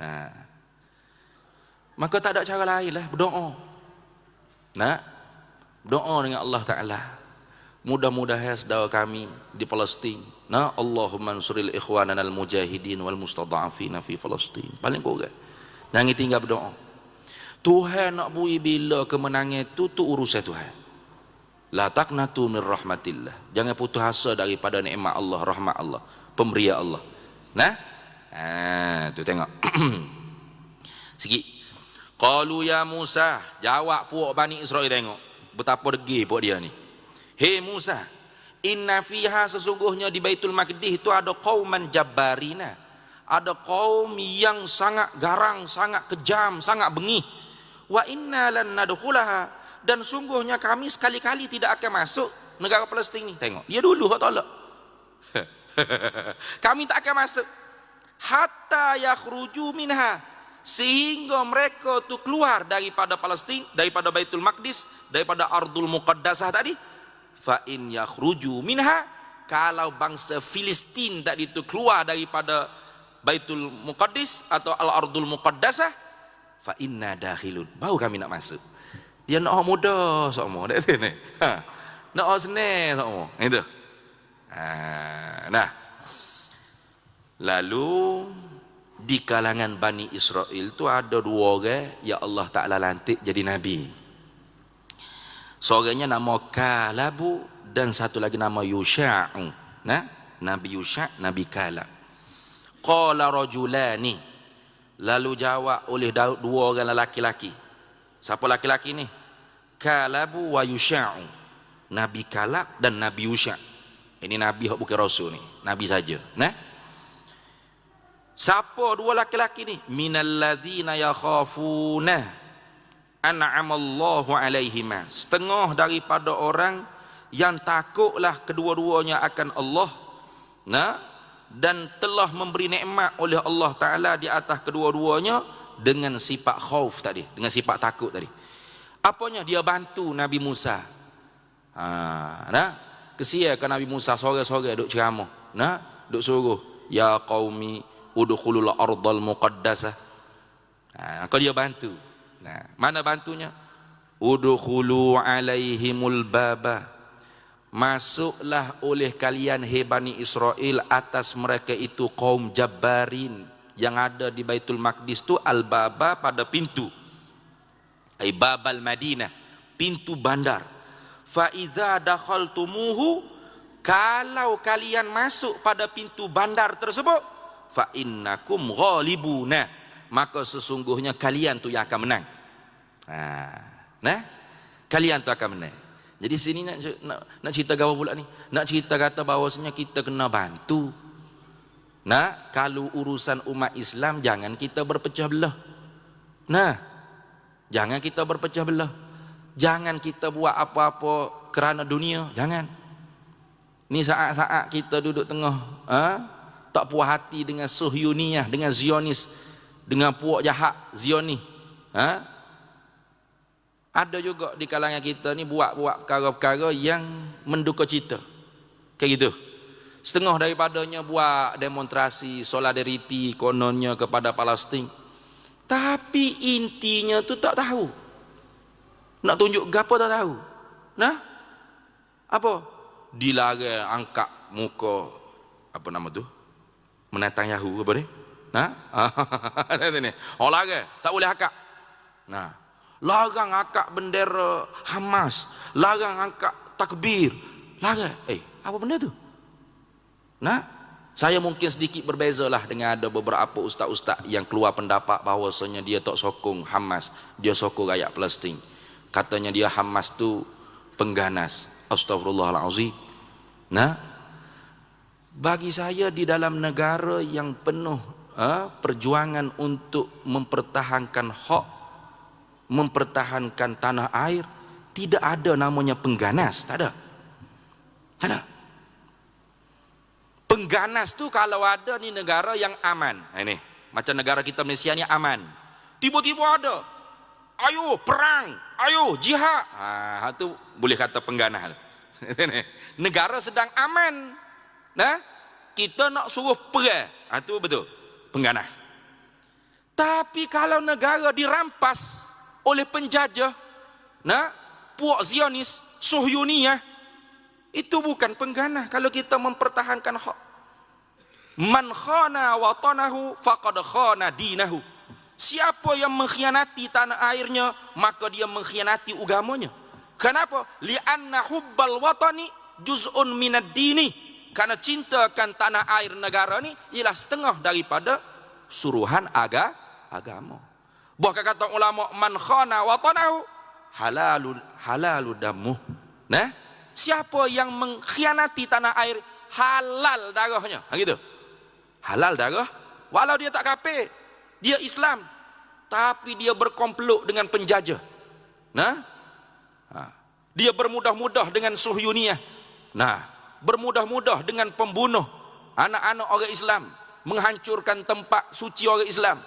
Nah, maka tak ada cara lain lah, berdoa. Nah, doa dengan Allah Ta'ala. Mudah-mudahan saudara kami di Palestin, nah, Allahumma ansuril ikhwanana al-mujahidin wal mustada'afina fi Palestin. Paling kurang. Jangan tinggal berdoa. Tuhan nak beri bila kemenangan tu urusan Tuhan. La taqnatu min rahmatillah. Jangan putus asa daripada nikmat Allah, rahmat Allah, pemberian Allah. Nah, tu tengok. Sikit. Qalu ya Musa, jawab puak Bani Israel tengok. Betapa degi puak dia ni. Hei Musa, inna fiha sesungguhnya di Baitul Maqdis itu ada qauman jabbarina. Ada kaum yang sangat garang, sangat kejam, sangat bengih. Wa inna lan nadkhulaha, dan sungguhnya kami sekali-kali tidak akan masuk negara Palestin ni. Tengok, dia dulu hak tolak. Kami tak akan masuk hatta yakhruju minha, sehingga mereka tu keluar daripada Palestin, daripada Baitul Maqdis, daripada Ardul Muqaddasah tadi. Fa in yakhruju minha, kalau bangsa Filistin tadi tu keluar daripada Baitul Muqaddis atau Al-Ardul Muqaddasah, fa inna dakhilun, baru kami nak masuk. Dia nak orang muda semua dak sini. Nak orang senang semua. Itu. Nah. Lalu di kalangan Bani Israel tu ada dua orang yang Allah Ta'ala lantik jadi nabi. Seorangnya nama Kalabu dan satu lagi nama Yusha'u. Nah, Nabi Yusha', Nabi Kalab. Qala rajulani, lalu jawab oleh dua orang lelaki-lelaki. Siapa lelaki-lelaki ni? Kalabu wa Yusha'u. Nabi Kalab dan Nabi Yusha'. Ini nabi hak bukan rasul ni, nabi saja. Nah, siapa dua lelaki-lelaki ni? Minalladzina yakhafuna an'amallahu alaihima, setengah daripada orang yang takutlah kedua-duanya akan Allah, nah, dan telah memberi nikmat oleh Allah Ta'ala di atas kedua-duanya dengan sifat khauf tadi, dengan sifat takut tadi. Apanya? Dia bantu Nabi Musa. Nah, kesiakan Nabi Musa sore-sore duk ceramah, nah, duk suruh ya qaumi udkhulul ardal muqaddasah. Maka dia bantu. Nah, mana bantunya? Udkhulu alaihimul baba, masuklah oleh kalian hai Bani Israel atas mereka itu kaum jabbarin yang ada di Baitul Maqdis tu al-baba pada pintu. Ai babal Madinah, pintu bandar. Fa idza dakhaltumuhu, kalau kalian masuk pada pintu bandar tersebut, fa innakum ghalibuna, maka sesungguhnya kalian tu yang akan menang. Nah, kalian tu akan menang. Jadi sini nak cerita gawa pula ni. Nak cerita kata bahawasanya kita kena bantu. Nah, kalau urusan umat Islam jangan kita berpecah belah. Nah, jangan kita berpecah belah. Jangan kita buat apa-apa kerana dunia, jangan. Ni saat-saat kita duduk tengah tak puas hati dengan Suhyuniyah, dengan Zionis, dengan puak jahat Zionis. Ada juga di kalangan kita ni buat-buat perkara-perkara yang menduka cita. Kayak gitu. Setengah daripadanya buat demonstrasi solidariti kononnya kepada Palestin. Tapi intinya tu tak tahu. Nak tunjuk gapo tak tahu. Nah? Apa? Dilarang angkat muka apa nama tu? Menatang Yahoo apa ni? Nah? Oh larang, tak boleh angkat. Nah, larang angkat bendera Hamas, larang angkat takbir. Larang. Apa benda tu? Nah, saya mungkin sedikit berbezalah dengan ada beberapa ustaz-ustaz yang keluar pendapat bahawasanya dia tak sokong Hamas, dia sokong rakyat Palestin. Katanya dia Hamas tu pengganas. Astagfirullahalazim. Nah, bagi saya di dalam negara yang penuh perjuangan untuk mempertahankan hak, mempertahankan tanah air, tidak ada namanya pengganas, tak ada. Tak ada. Pengganas tu kalau ada ni negara yang aman. Ini macam negara kita Malaysia ni aman. Tiba-tiba ada, ayo perang, ayo jihad. Tu boleh kata pengganas. Negara sedang aman, nah, kita nak suruh perang, tu betul pengganas. Tapi kalau negara dirampas oleh penjajah, nah, puak Zionis, Suhyuniyah, itu bukan pengganas. Kalau kita mempertahankan hak, man khana watanahu faqad khana dinahu. Siapa yang mengkhianati tanah airnya, maka dia mengkhianati agamanya. Kenapa? Li'anna hubbal watani juz'un minad dini. Karena cinta akan tanah air negara ni ialah setengah daripada suruhan agama. Bahkan kata ulama, man khana watanahu halalu damuh. Nah, siapa yang mengkhianati tanah air, halal darahnya. Gitu. Halal darah, walau dia tak kafir, dia Islam, tapi dia berkomplot dengan penjajah. Nah, dia bermudah-mudah dengan Suhyuniyah. Nah, bermudah-mudah dengan pembunuh anak-anak orang Islam, menghancurkan tempat suci orang Islam,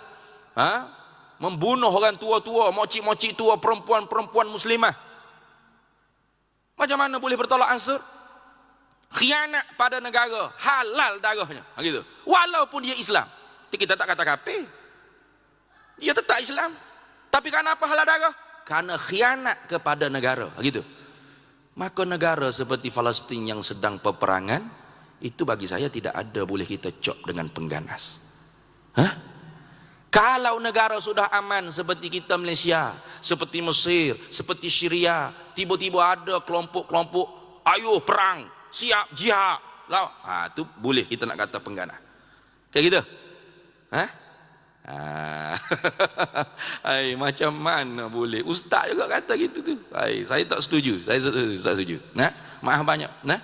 membunuh orang tua-tua, mocik-mocik tua, perempuan-perempuan muslimah. Macam mana boleh bertolak ansur? Khianat pada negara, halal darahnya. Gitu. Walaupun dia Islam, kita tak kata kafir, dia tetap Islam. Tapi kenapa halal darah? Karena khianat kepada negara. Gitu. Maka negara seperti Palestin yang sedang peperangan, itu bagi saya tidak ada boleh kita cop dengan pengganas. Kalau negara sudah aman seperti kita Malaysia, seperti Mesir, seperti Syria, tiba-tiba ada kelompok-kelompok, ayo perang, siap jihad, itu boleh kita nak kata pengganas. Kayak gitu. Macam mana boleh? Ustaz juga kata gitu tu. Saya tak setuju. Saya tak setuju. Nah, maaf banyak. Nah,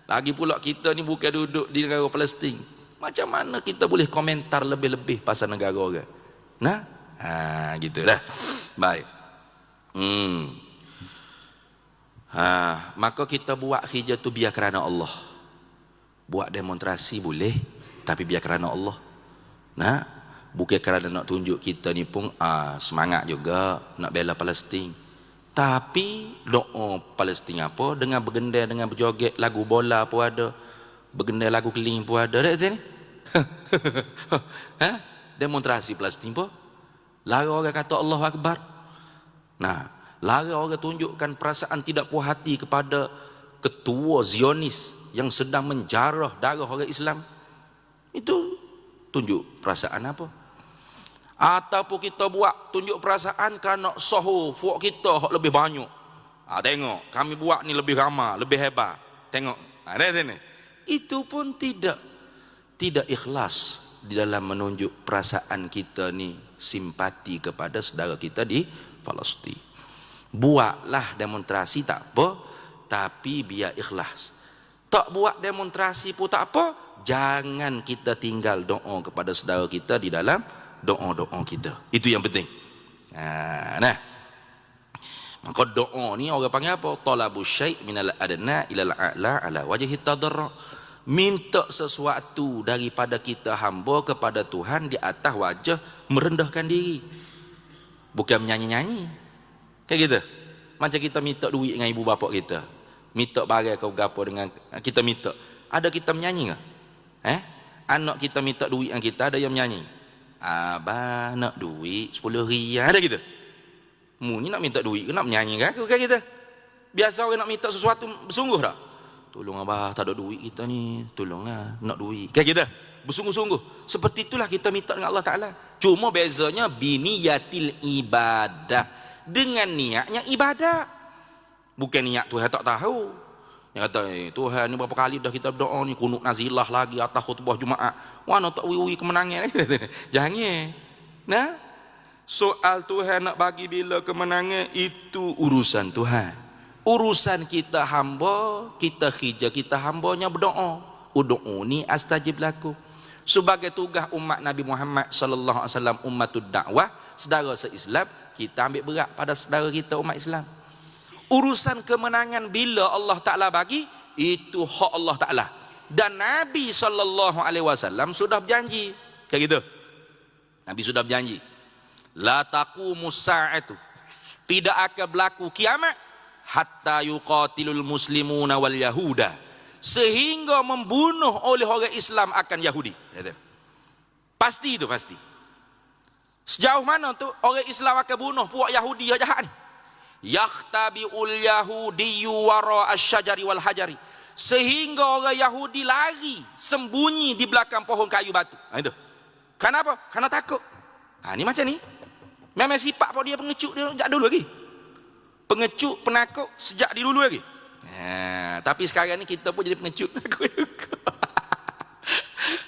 lagi pula kita ni bukan duduk di negara Palestin. Macam mana kita boleh komentar lebih-lebih pasal negara orang? Nah, gitu dah. Baik. Maka kita buat kerja tu biar kerana Allah. Buat demonstrasi boleh, tapi biar kerana Allah. Nah, bukan kerana nak tunjuk kita ni pun semangat juga nak bela Palestin. Tapi doa Palestin apa dengan bergendai, dengan berjoget, lagu bola pun ada, bergendai lagu keling pun ada. Demonstrasi Palestin pun larang orang kata Allahu Akbar. Nah, larang orang tunjukkan perasaan tidak puas hati kepada ketua Zionis yang sedang menjarah darah orang Islam. Itu tunjuk perasaan apa? Ataupun kita buat tunjuk perasaan kerana sohu fuak kita hak lebih banyak. Tengok, kami buat ni lebih ramai, lebih hebat. Tengok, ada sini. Itu pun tidak ikhlas di dalam menunjuk perasaan kita ni simpati kepada saudara kita di Palestin. Buatlah demonstrasi tak apa, tapi biar ikhlas. Tak buat demonstrasi pun tak apa, jangan kita tinggal doa kepada saudara kita di dalam doa-doa kita. Itu yang penting. Nah, maka doa ni orang panggil apa? Talabu syai' minal adna ilal a'la ala wajhi tadarru. Minta sesuatu daripada kita hamba kepada Tuhan di atas wajah merendahkan diri. Bukan menyanyi-nyanyi. Kayak gitu. Macam kita minta duit dengan ibu bapa kita. Minta barang kau gapo dengan kita minta. Ada kita menyanyi enggak? Anak kita minta duit dengan kita, ada yang menyanyi. Abah nak duit 10 riyal, ada gitu. Mu ni nak minta duit ke nak menyanyi kan? Kayak gitu. Biasa orang nak minta sesuatu bersungguh tak? Tolong abah, tak ada duit kita ni, tolonglah nak duit. Kayak gitu. Bersungguh-sungguh. Seperti itulah kita minta dengan Allah Ta'ala. Cuma bezanya biniyatil ibadah, dengan niatnya ibadah. Bukan niat Tuhan tak tahu. Yang kata, Tuhan ni berapa kali dah kita berdoa ni, kunut nazilah lagi atas khutbah Jumaat. Wah, nak tak wiwi kemenangan. Jangan. Nah, soal Tuhan nak bagi bila kemenangan, itu urusan Tuhan. Urusan kita hamba, kita khija, kita hambanya berdoa. Ud'uni astajib lakum. Sebagai tugas umat Nabi Muhammad sallallahu alaihi wasallam, ummatud dakwah, saudara se-Islam, kita ambil berat pada saudara kita umat Islam. Urusan kemenangan bila Allah Ta'ala bagi, itu hak Allah Ta'ala. Dan Nabi SAW sudah berjanji. Kayak gitu. Nabi sudah berjanji. La taqumus sa'atu. Tidak akan berlaku kiamat. Hatta yuqatilul muslimuna wal yahuda. Sehingga membunuh oleh orang Islam akan Yahudi. Pasti itu, pasti. Sejauh mana tu orang Islam akan bunuh puak Yahudi yang jahat ni? Yakhtabiul yahudiyyu wara asyjari wal hajari, sehingga orang Yahudi lari sembunyi di belakang pohon kayu batu. Itu. Kenapa? Karena takut. Ni macam ni. Memang sifat dia pengecut dia sejak dulu lagi. Pengecut, penakut sejak di dulu lagi. Tapi sekarang ni kita pun jadi pengecut.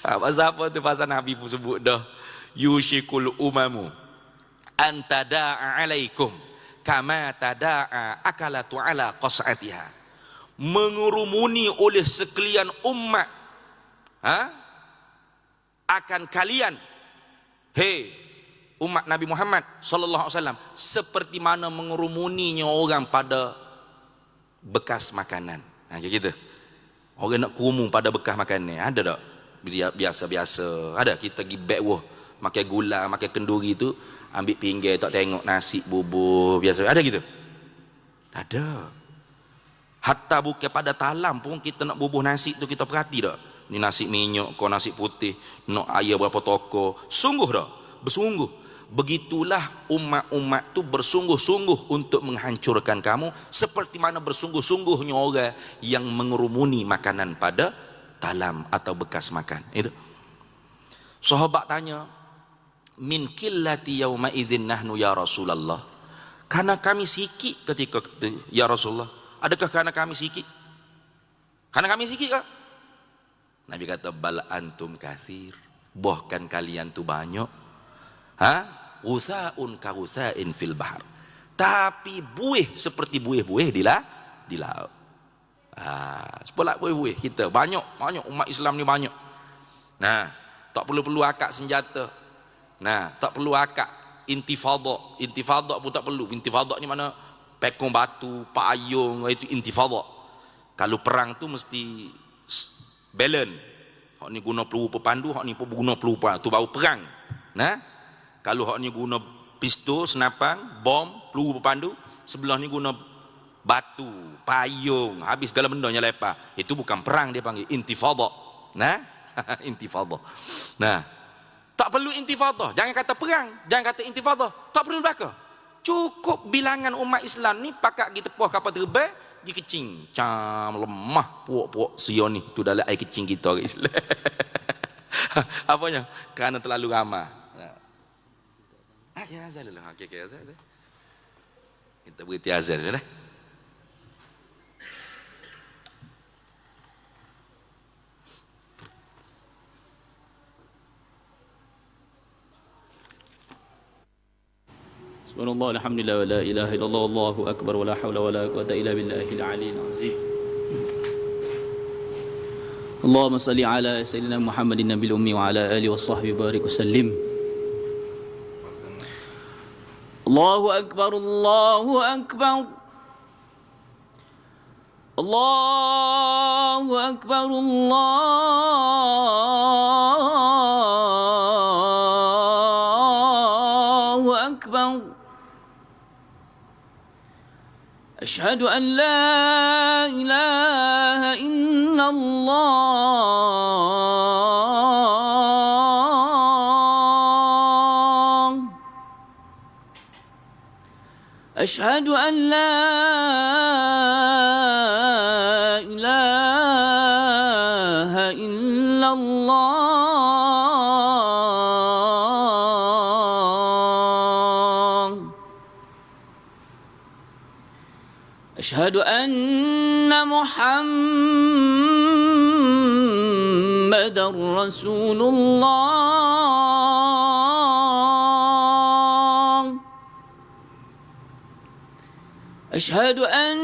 Pasal apa tu? Pasal Nabi pun sebut dah. Yushikul umamu antada'a alaikum kama tada'a akalatu ala qas'atiha. Mengerumuni oleh sekalian umat akan kalian, hei umat Nabi Muhammad sallallahu alaihi wasallam, seperti mana mengerumuninya orang pada bekas makanan. Kayak gitu. Orang nak kerumun pada bekas makanan. Ada tak? Biasa-biasa. Ada kita pergi backwah makan gula, makan kenduri tu, ambil pinggir tak tengok nasi bubur biasa. Ada gitu? Tak ada. Hatta bukan pada talam pun kita nak bubuh nasi tu kita perhati tak? Ni nasi minyak kau nasi putih, nak air berapa toko. Sungguh tak? Bersungguh. Begitulah umat-umat tu bersungguh-sungguh untuk menghancurkan kamu, seperti mana bersungguh-sungguhnya orang yang mengerumuni makanan pada talam atau bekas makan. Itu. Sahabat tanya, min qillati yauma idzin nahnu ya Rasulullah. Karena kami sikit ketika itu, ya Rasulullah. Adakah karena kami sikit? Karena kami sikit kah? Nabi kata bal antum katsir. Bahkan kalian tu banyak. Usaun ka usain fil bahar. Tapi buih seperti buih-buih di laut. Sebelah buih-buih kita banyak umat Islam ni banyak. Nah, tak perlu akak senjata. Nah, tak perlu akak intifadah. Intifadah pun tak perlu. Intifadah ni mana? Pekong batu, payung, itu intifadah. Kalau perang tu mesti balance. Hak ni guna peluru pepandu, hak ni pun guna peluru pepandu. Tu baru perang. Nah, kalau hak ni guna pistol, senapang, bom, peluru pepandu, sebelah ni guna batu, payung, habis segala bendanya lepas. Itu bukan perang, dia panggil intifadah. Nah, intifadah. Nah, tak perlu intifadah. Jangan kata perang, jangan kata intifadah. Tak perlu belaka. Cukup bilangan umat Islam ni pakat kita puas kapal terbang, pergi kecing. Cam lemah puak-puak Sion ni. Tu dalam air kecing kita orang Islam. Apanya? Kerana terlalu ramah. Ya azan dulu. Okey azan. Kita berhenti azan dulu dah.
Subhanallah, alhamdulillah, wa la ilaha illallah, wallahu akbar, wa la hawla wa la quwata illa billahil aliyyil azim. Allahumma salli ala sayyidina Muhammadin nabil ummi wa ala alihi wa sahbihi barik wa sallim. Allahu akbar, Allahu akbar. Allahu akbar, Allahu akbar. أشهد أن لا إله إلا الله. أشهد أن لا إله إلا الله. أشهد أن محمدا رسول الله. أشهد أن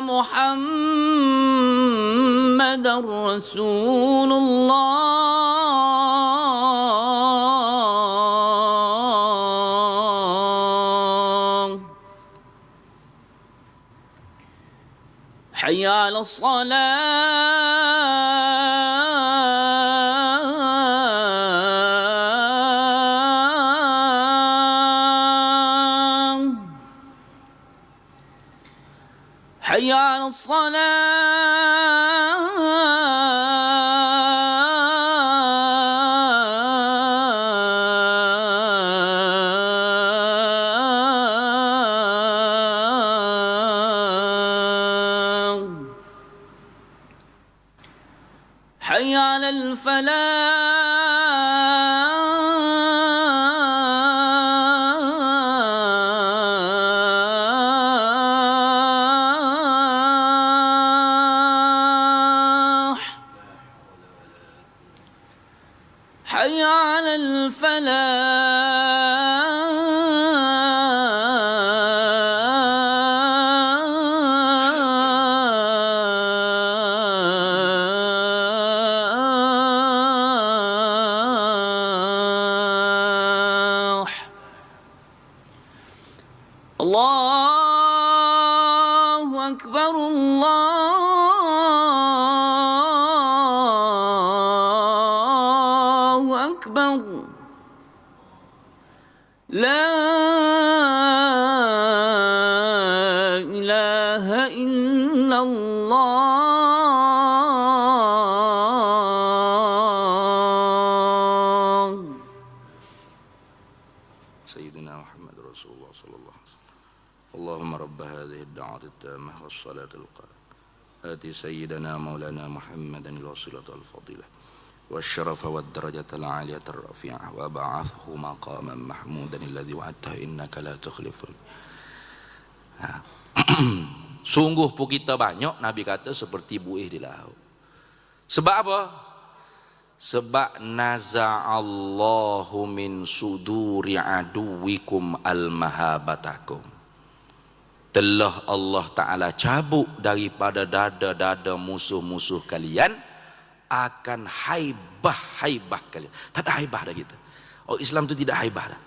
محمدا رسول الله. حي على الصلاة. حي على الصلاة. حي على الفلاح. حي على الفلاح. الله أكبر، الله أكبر. لا إله إلا الله.
سيدنا محمد رسول الله صلى الله عليه وسلم. اللهم رب هذه الدعوة التامة والصلاة القائمة آت سيدنا مولانا محمدا الوسيلة الفضيلة والشرف والدرجة العالية الرفيعة وبعثه مقاما محمودا الذي وعدته إنك لا تخلف. Sungguh pun kita banyak, Nabi kata seperti buih di laut. Sebab apa? Sebab naza'allahu min suduri aduwikum al-mahabatakum. Telah Allah Ta'ala cabut daripada dada-dada musuh-musuh kalian akan haibah kalian. Tak ada haibah dah kita. Orang Islam tu tidak haibah dah.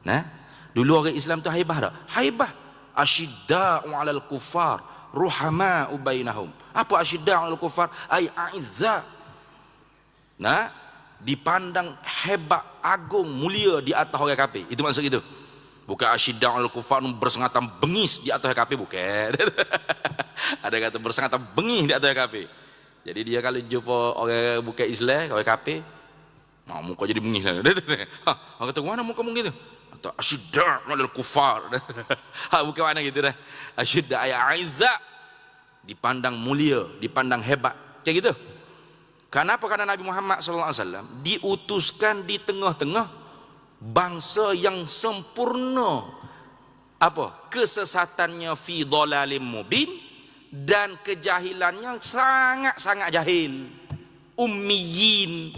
Nah, dulu orang Islam tu haibah dah. Haibah asyidda'u 'alal kuffar, ruhama'u bainahum. Apa asyidda'u 'alal kuffar? Ai a'izza. Nah, dipandang hebat, agung, mulia di atas orang kafir. Itu maksud itu. Bukan asyidda'u 'alal kuffar bersengatan bengis di atas orang kafir, bukan. Ada kata bersengatan bengis di atas orang kafir. Jadi dia kalau jumpa orang bukan Islam, orang kafir, muka jadi bengis lah. Orang kata, mana muka mungkin tu? Atau asyidda' 'alal kuffar. Bukan mana gitu dah. Asyidda' ay aizza, dipandang mulia, dipandang hebat. Kayak gitu. Kenapa? Karena Nabi Muhammad SAW diutuskan di tengah-tengah bangsa yang sempurna apa kesesatannya fi dhalalim mubin, dan kejahilannya sangat-sangat jahil, ummiyin.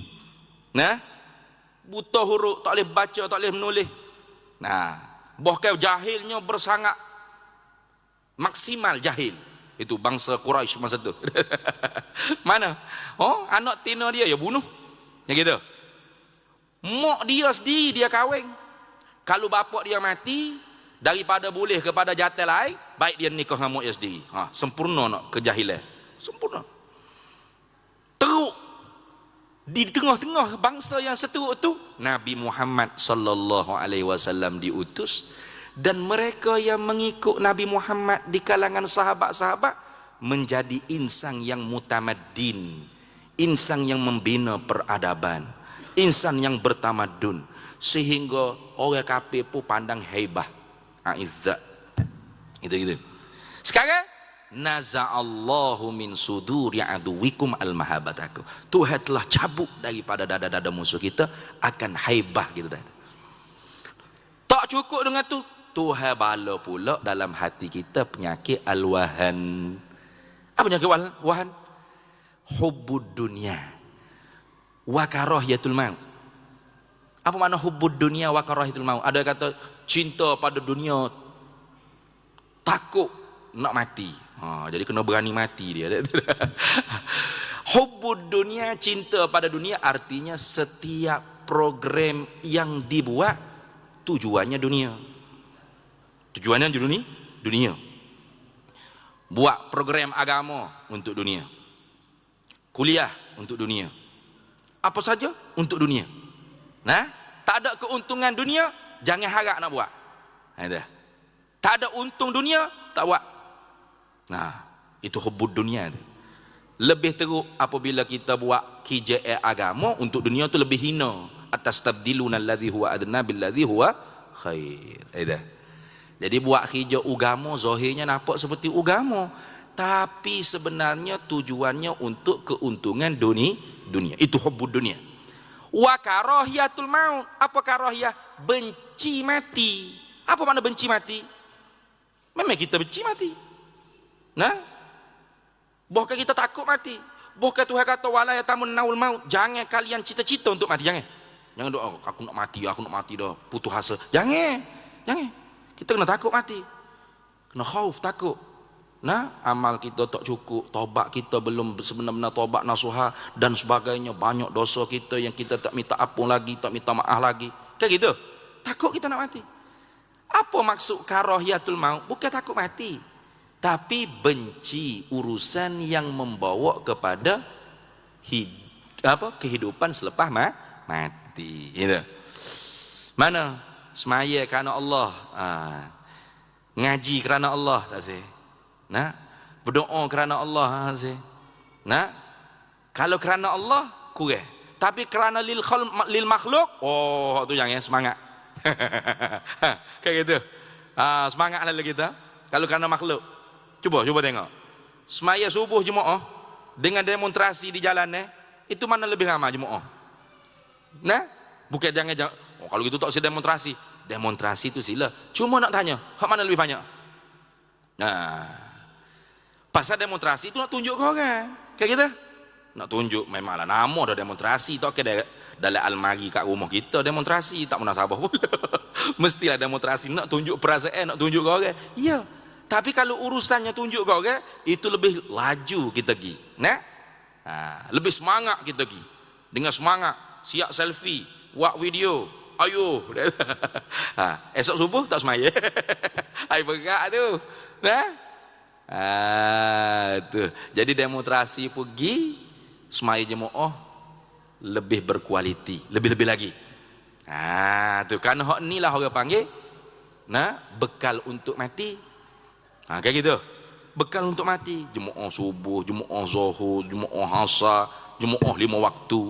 Nah, buta huruf, tak boleh baca, tak boleh menulis. Nah, bahkan jahilnya bersangat maksimal jahil. Itu bangsa Quraisy masa tu. Mana? Oh, anak tina dia ya bunuh. Ya gitu. Mak dia sendiri dia kahwin. Kalau bapak dia mati, daripada boleh kepada jantan lain, baik dia nikah dengan mak dia sendiri. Sempurna nak kejahilan. Sempurna. Teruk di tengah-tengah bangsa yang seteruk tu, Nabi Muhammad sallallahu alaihi wasallam diutus, dan mereka yang mengikut Nabi Muhammad di kalangan sahabat-sahabat menjadi insan yang mutamaddin, insan yang membina peradaban, insan yang bertamadun, sehingga orang kafir pun pandang haibah, izzat. Gitu. Sekarang naza'allahu min suduri aduwikum al-mahabatakum. Tuhan telah cabut daripada dada-dada musuh kita akan haibah kita tadi. Tak cukup dengan tu, Tuhan bala pula dalam hati kita penyakit al-wahan. Apa penyakit wahan? Hubbud dunia wa karahiyatul maut. Apa makna hubbud dunia wa karahiyatul maut? Ada kata cinta pada dunia, takut nak mati. Jadi kena berani mati dia. Hubbud dunia, cinta pada dunia, artinya setiap program yang dibuat tujuannya dunia. Tujuannya dunia. Buat program agama untuk dunia. Kuliah untuk dunia. Apa saja untuk dunia. Nah, tak ada keuntungan dunia, jangan harap nak buat. Tak ada untung dunia, tak buat. Nah, itu hubbud dunia. Lebih teruk apabila kita buat KJA agama untuk dunia tu lebih hina. Atas tabdiluna alladhi huwa adna billadhi huwa khair. Jadi buat kerja agama zahirnya nampak seperti agama, tapi sebenarnya tujuannya untuk keuntungan dunia. Itu hubbud dunia. Wa karahiyatul maut. Apa karahiyah? Benci mati. Apa makna benci mati? Memang kita benci mati. Nah, bahkan kita takut mati. Bahkan Tuhan kata wala yatamun naul maut. Jangan kalian cita-cita untuk mati. Jangan doa aku nak mati dah, putus asa. Jangan. Kita kena takut mati. Kena khauf, takut. Nah, amal kita tak cukup, taubat kita belum sebenar-benar taubat nasuha dan sebagainya, banyak dosa kita yang kita tak minta ampun lagi, tak minta maaf lagi. Kayak gitu. Takut kita nak mati. Apa maksud karahiyatul maut? Bukan takut mati, tapi benci urusan yang membawa kepada kehidupan selepas mati. Gitu. Mana? Semaya kerana Allah, ngaji kerana Allah, tak sih? Nah, berdoa kerana Allah, nah, kalau kerana Allah kurang, tapi kerana lil makhluk, tu jangan semangat. Kayak gitu. Semangatlah kita. Kalau kerana makhluk, cuba tengok. Semaya subuh jemaah dengan demonstrasi di jalan itu mana lebih ramai jemaah? Nah, bukan jangan kalau gitu tak usah demonstrasi. Demonstrasi itu sila. Cuma nak tanya, hak mana lebih banyak? Nah, pasal demonstrasi itu nak tunjuk ke orang. Kayak gitu. Nak tunjuk memanglah nama dah demonstrasi. Tak kira dalam almari kat rumah kita demonstrasi. Tak munasabah pula. Mestilah demonstrasi nak tunjuk perasaan, nak tunjuk ke orang. Ya. Tapi kalau urusannya tunjuk ke orang, itu lebih laju kita pergi. Nah? Lebih semangat kita pergi. Dengan semangat, siap selfie, buat video. Ayo. Esok subuh tak semaya. Ai berat tu. Nah? Tu. Jadi demonstrasi pergi semaya jemaah lebih berkualiti, lebih-lebih lagi. Tu kan hak inilah orang panggil bekal untuk mati. Kayak gitu. Bekal untuk mati, jemaah subuh, jemaah zuhur, jemaah asar, jemaah 5 waktu.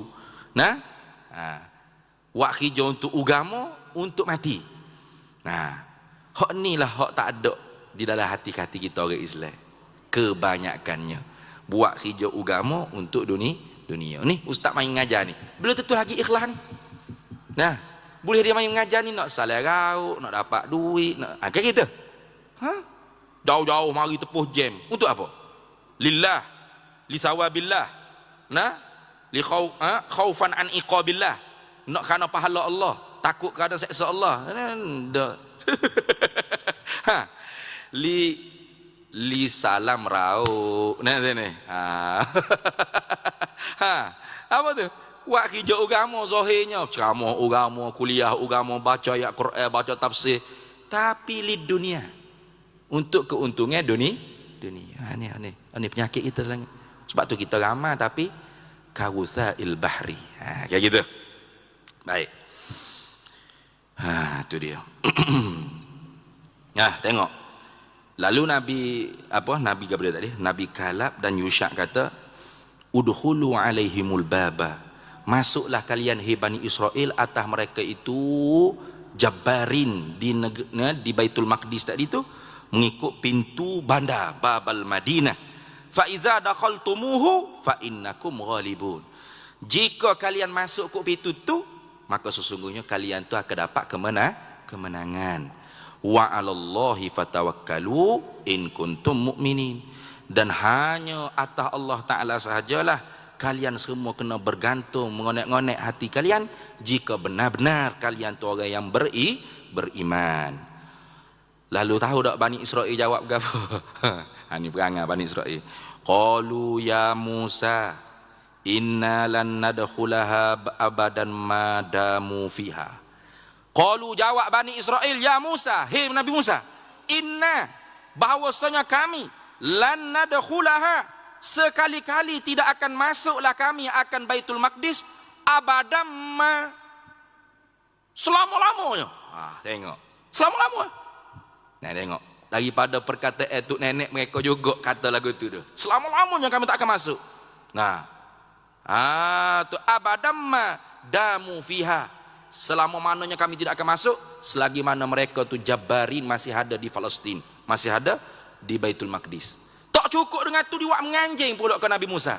Wak hijau untuk agama, untuk mati. Hak inilah hak tak ada di dalam hati-hati kita orang Islam. Kebanyakannya buat hijau agama untuk dunia. Ni ustaz main ngajar ni, belum tentu lagi ikhlas ni. Boleh dia main mengajar ni nak salah rauk, nak dapat duit, nak kayak gitu. Ha? Jauh-jauh mari tepuh jam. Untuk apa? Lillah, li sawabillah. Nah, li khaufan an iqabillah. Nak kerana pahala Allah, takut kerana seksa Allah. Ha. Li salam rauk. Nah sini. Ha. Ha. Apa tu? Wak kerja agama zahirnya, ceramah agama, kuliah agama, baca ayat Quran, baca tafsir, tapi lid dunia. Untuk keuntungan dunia. Ini penyakit kita sangat. Sebab tu kita ramah tapi karusail bahri. Ha, kayak gitu. Baik. Ha, tu dia. Nah, tengok. Lalu Nabi Gabriel tadi, Nabi Kalab dan Yusha kata, udkhulu alaihimul baba. Masuklah kalian hai Bani Israel atas mereka itu jabbarin di Baitul Maqdis tadi tu mengikut pintu bandar Babal Madinah. Fa iza dakhaltumuhu fa innakum ghalibun. Jika kalian masuk ke pintu tu, maka sesungguhnya kalian tu akan dapat kemenangan. Wa 'alallahi fatawakkalu in kuntum mu'minin. Dan hanya atas Allah Ta'ala sahajalah kalian semua kena bergantung, mengonek-ngonek hati kalian jika benar-benar kalian tu orang yang beriman. Lalu tahu tak Bani Israel jawab apa? Ini perangai Bani Israel. Qalu ya Musa inna lan nadkhulaha abadan madamu fiha. Qalu jawab Bani Israel, ya Musa, hei Nabi Musa, inna, bahawasanya kami lan nadkhulaha, sekali-kali tidak akan masuklah kami akan Baitul Maqdis abadamma, selama-lamanya. Tengok, selama-lamanya. Nah, tengok, daripada perkataan tu nenek mereka juga kata lagu tu dah, selama-lamanya kami tak akan masuk. Nah, tu abadamma damu fiha, selama mananya kami tidak akan masuk selagi mana mereka tu Jabbarin masih ada di Palestin, masih ada di Baitul Maqdis. Tak cukup dengan tu diwak menganjing pula ke Nabi Musa.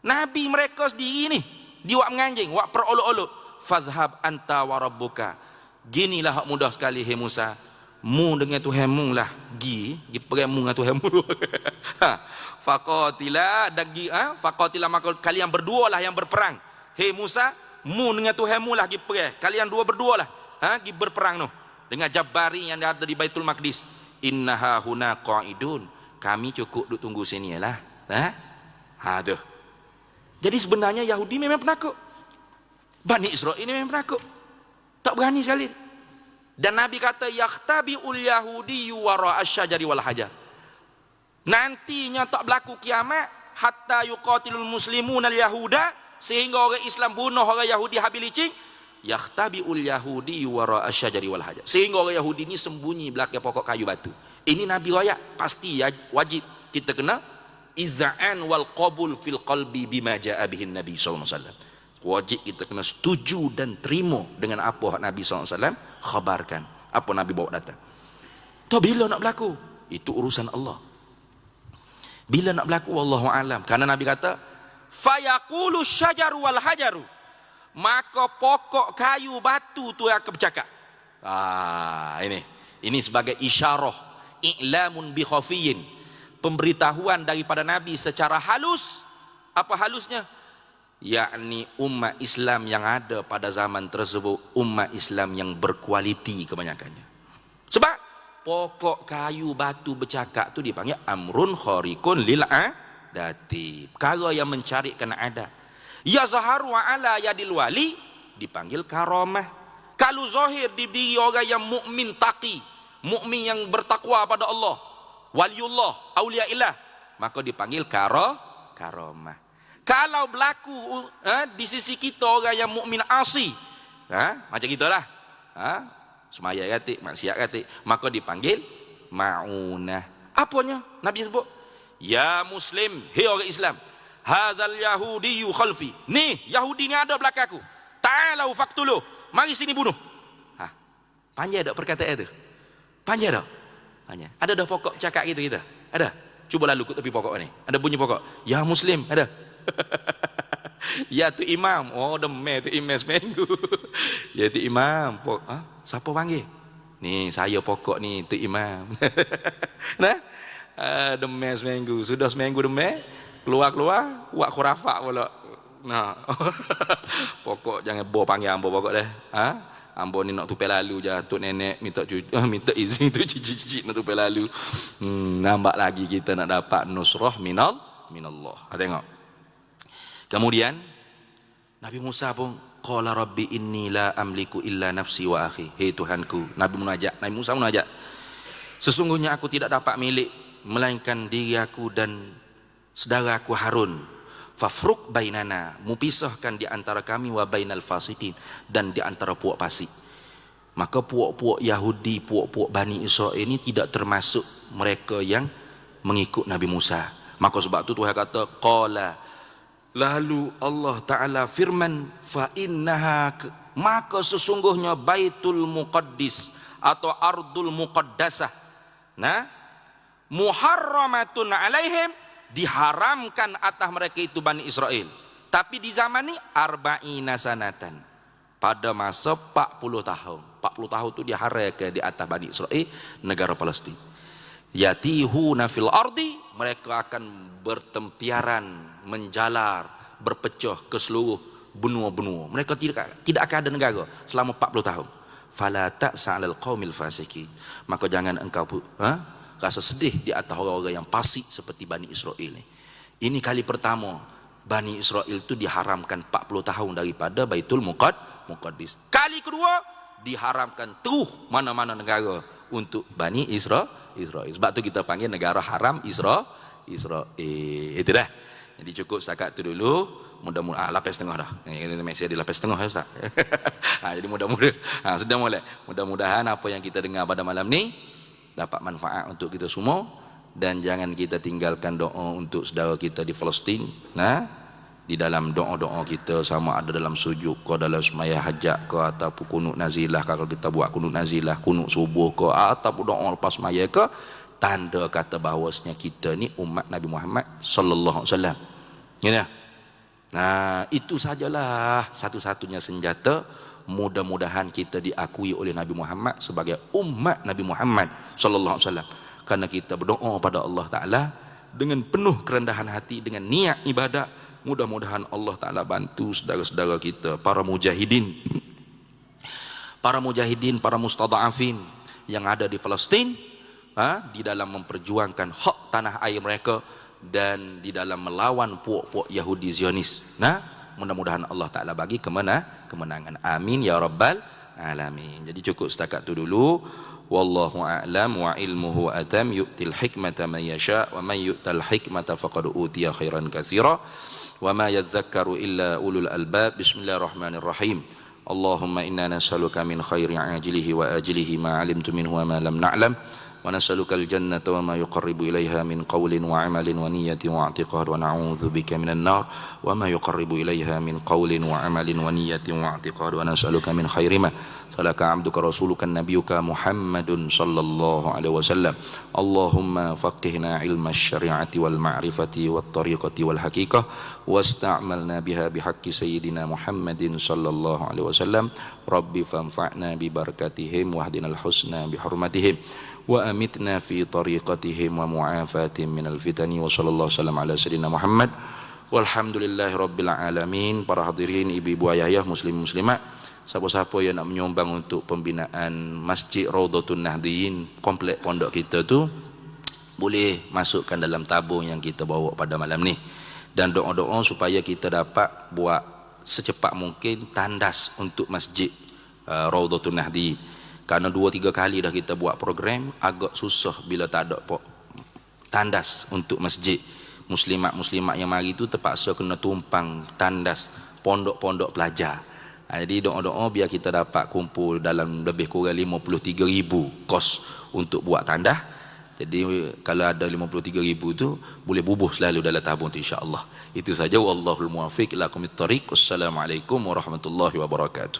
Nabi mereka sendiri ni diwak menganjing, wak perolok-olok. Fazhab anta wa rabbuka. Ginilah hak mudah sekali hai Musa. Mu dengan Tuhanmu lah gi peremu dengan Tuhanmu. Faqatila dan gi faqatila, maka kalian berdua lah yang berperang. Hai Musa, mu dengan Tuhanmu lah gi perang. Kalian dua-berdua lah gi berperang noh dengan Jabbari yang ada di Baitul Maqdis. Innaha huna qaidun. Kami cukup duduk tunggu sini lah. Tuh. Jadi sebenarnya Yahudi memang penakut. Bani Israel ini memang penakut. Tak berani sekali. Dan Nabi kata yakhtabiul yahudi wara asyjari wal hajar. Nantinya tak berlaku kiamat hatta yuqatilul muslimun al yahuda, sehingga orang Islam bunuh orang Yahudi habis licin. Yakhtabiul yahudi wara asyjari wal hajar, sehingga orang Yahudi ni sembunyi belakang pokok kayu batu. Ini Nabi royak, pasti wajib kita kena iza'an wal qabul fil qalbi bima ja'a bihin Nabi sallallahu alaihi wasallam. Wajib kita kena setuju dan terima dengan apa Nabi sallallahu alaihi wasallam khabarkan, apa Nabi bawa datang. Tu bila nak berlaku? Itu urusan Allah. Bila nak berlaku wallahu alam. Karena Nabi kata fayaqulu syajaru wal hajaru, maka pokok kayu batu tu akan bercakap. Ini sebagai isyarah, i'lamun bi khafiyin, pemberitahuan daripada Nabi secara halus. Apa halusnya? Yakni umat Islam yang ada pada zaman tersebut umat Islam yang berkualiti kebanyakannya. Sebab pokok kayu batu bercakap tu dipanggil amrun khariqun lil adati, perkara yang mencarikan adat. Ya zaharu ala yadil wali dipanggil karamah. Kalau zahir di diri orang yang mukmin taqi, mukmin yang bertakwa pada Allah, waliullah, auliaillah, maka dipanggil karamah. Kalau berlaku di sisi kita orang yang mukmin asi, macam kita lah, semaya katik, maksiat katik, maka dipanggil maunah. Apanya Nabi sebut? Ya Muslim, hei orang Islam, hadzal yahudiyyu khalfi, ni Yahudi ni ada belakangku, ta'alau faqtuluh, mari sini bunuh. Panjang tak perkataan itu? Panjang tak? Panjang. Ada dah pokok cakap gitu kita? Ada? Cuba lalu ke tepi pokok ni. Ada bunyi pokok. Ya Muslim, ada? Ya tu imam. Oh, demam tu imam seminggu. Ya Tok Imam, siapa panggil? Ni saya pokok ni Tok Imam. Nah, demam seminggu, sudah seminggu demam, keluar buat khurafat pula. Nah, pokok jangan bawa panggil ambo pokok dah. Ambo ni nak tupai lalu je, tok nenek minta izin tu cici-cici nak tupai lalu. Nampak lagi kita nak dapat nusrah minallah. Tengok. Kemudian Nabi Musa pun qala rabbi inni la amliku illa nafsi wa akhi. Hei Tuhanku, Nabi Musa munajat. Sesungguhnya aku tidak dapat milik melainkan diri aku dan saudara aku Harun. Fafruq bainana, mupisahkan di antara kami wa bainal fasiqin, dan di antara puak fasik. Maka puak-puak Yahudi, puak-puak Bani Israel ini tidak termasuk mereka yang mengikut Nabi Musa. Maka sebab tu Tuhan kata qala, lalu Allah Ta'ala firman, fa innaha, maka sesungguhnya Baitul Muqaddis atau Ardul Muqaddasah, nah, muharramatun alaihim, diharamkan atas mereka itu Bani Israel. Tapi di zaman ini arba'ina sanatan, pada masa 40 tahun. 40 tahun itu diharamkan di atas Bani Israel, negara Palestin. Yatihuna fil ardi, mereka akan bertempiaran, menjalar, berpecah ke seluruh benua-benua. Mereka tidak akan ada negara selama 40 tahun. Fala ta'sa'alal qaumil fasiqin, maka jangan engkau rasa sedih di atas orang-orang yang fasik seperti Bani Israel ini. Ini kali pertama Bani Israel itu diharamkan 40 tahun daripada Baitul Muqaddis. Kali kedua diharamkan terus mana-mana negara untuk Bani Israel. Sebab tu kita panggil negara haram Israel. Itu dah. Jadi cukup setakat tu dulu. Mudah-mudahan 8.30 dah. Ini mesej di 8.30 ya Ustaz. Jadi mudah-mudahan sudah mulai. Mudah-mudahan apa yang kita dengar pada malam ni dapat manfaat untuk kita semua, dan jangan kita tinggalkan doa untuk saudara kita di Palestin. Nah, di dalam doa-doa kita, sama ada dalam sujud ke, dalam sembahyang hajat ke, ataupun kunut nazilah, kalau kita buat kunut nazilah, kunut subuh ke, ataupun doa lepas sembahyang ke, tanda kata bahawasanya kita ni umat Nabi Muhammad sallallahu alaihi wasallam. Ya. Nah, itu sajalah satu-satunya senjata. Mudah-mudahan kita diakui oleh Nabi Muhammad sebagai umat Nabi Muhammad sallallahu alaihi wasallam, karena kita berdoa pada Allah Taala dengan penuh kerendahan hati, dengan niat ibadat. Mudah-mudahan Allah Taala bantu saudara-saudara kita, para mujahidin, para mustada'afin yang ada di Palestin, di dalam memperjuangkan hak tanah air mereka dan di dalam melawan puak-puak Yahudi Zionis. Nah, mudah-mudahan Allah Ta'ala bagi kemenangan. Amin ya rabbal alamin. Jadi cukup setakat tu dulu. Wallahu a'lam wa ilmuhu atam, yu'til hikmata man yasha wa man yu'tal hikmata faqad utiya khairan katsira wa ma yadhakkaru illa ulul albab. Bismillahirrahmanirrahim. Allahumma inna nas'aluka min khairi ajilihi wa ajilihi ma 'alimtu minhu wa ma lam na'lam, wa nas'aluka al-jannata wa ma yuqarribu ilaiha min qawlin wa 'amalin wa niyyatin wa i'tiqad, wa na'udzu bika minan nar wa ma yuqarribu ilaiha min qawlin wa 'amalin wa niyyatin wa i'tiqad, wa nas'aluka min khairi ma salaka 'abduka rasuluka nabiyyuka Muhammadun sallallahu alaihi wasallam. Allahumma faqihna ilma asy-syari'ati wal ma'rifati wat tariqati wal haqiqah wasta'malna biha bihaqqi sayyidina Muhammadin sallallahu alaihi wasallam. Rabbi fanfa'na bi barakatihim wahdinal husna bi hurmatihim wa amitna fi tariqatihim wa mu'afatin minal fitani. Wa sallallahu wasallam ala sayyidina Muhammad walhamdulillahi rabbil alamin. Para hadirin, ibu-ibu, ayah-ayah, muslim muslimat, siapa-siapa yang nak menyumbang untuk pembinaan Masjid Raudhatun Nahdiyin, komplek pondok kita tu, boleh masukkan dalam tabung yang kita bawa pada malam ni, dan doa-doa supaya kita dapat buat secepat mungkin tandas untuk Masjid Raudhatun Nahdiyin. Karena 2-3 kali dah kita buat program, agak susah bila tak ada tandas untuk masjid. Muslimat-muslimat yang mari tu terpaksa kena tumpang tandas pondok-pondok pelajar. Jadi doa-doa biar kita dapat kumpul dalam lebih kurang 53,000 kos untuk buat tandas. Jadi kalau ada 53,000 tu boleh bubuh selalu dalam tabung tu, insya-Allah. Itu saja, wallahul muwaffiq ila aqwamit thariq. Wassalamualaikum warahmatullahi wabarakatuh.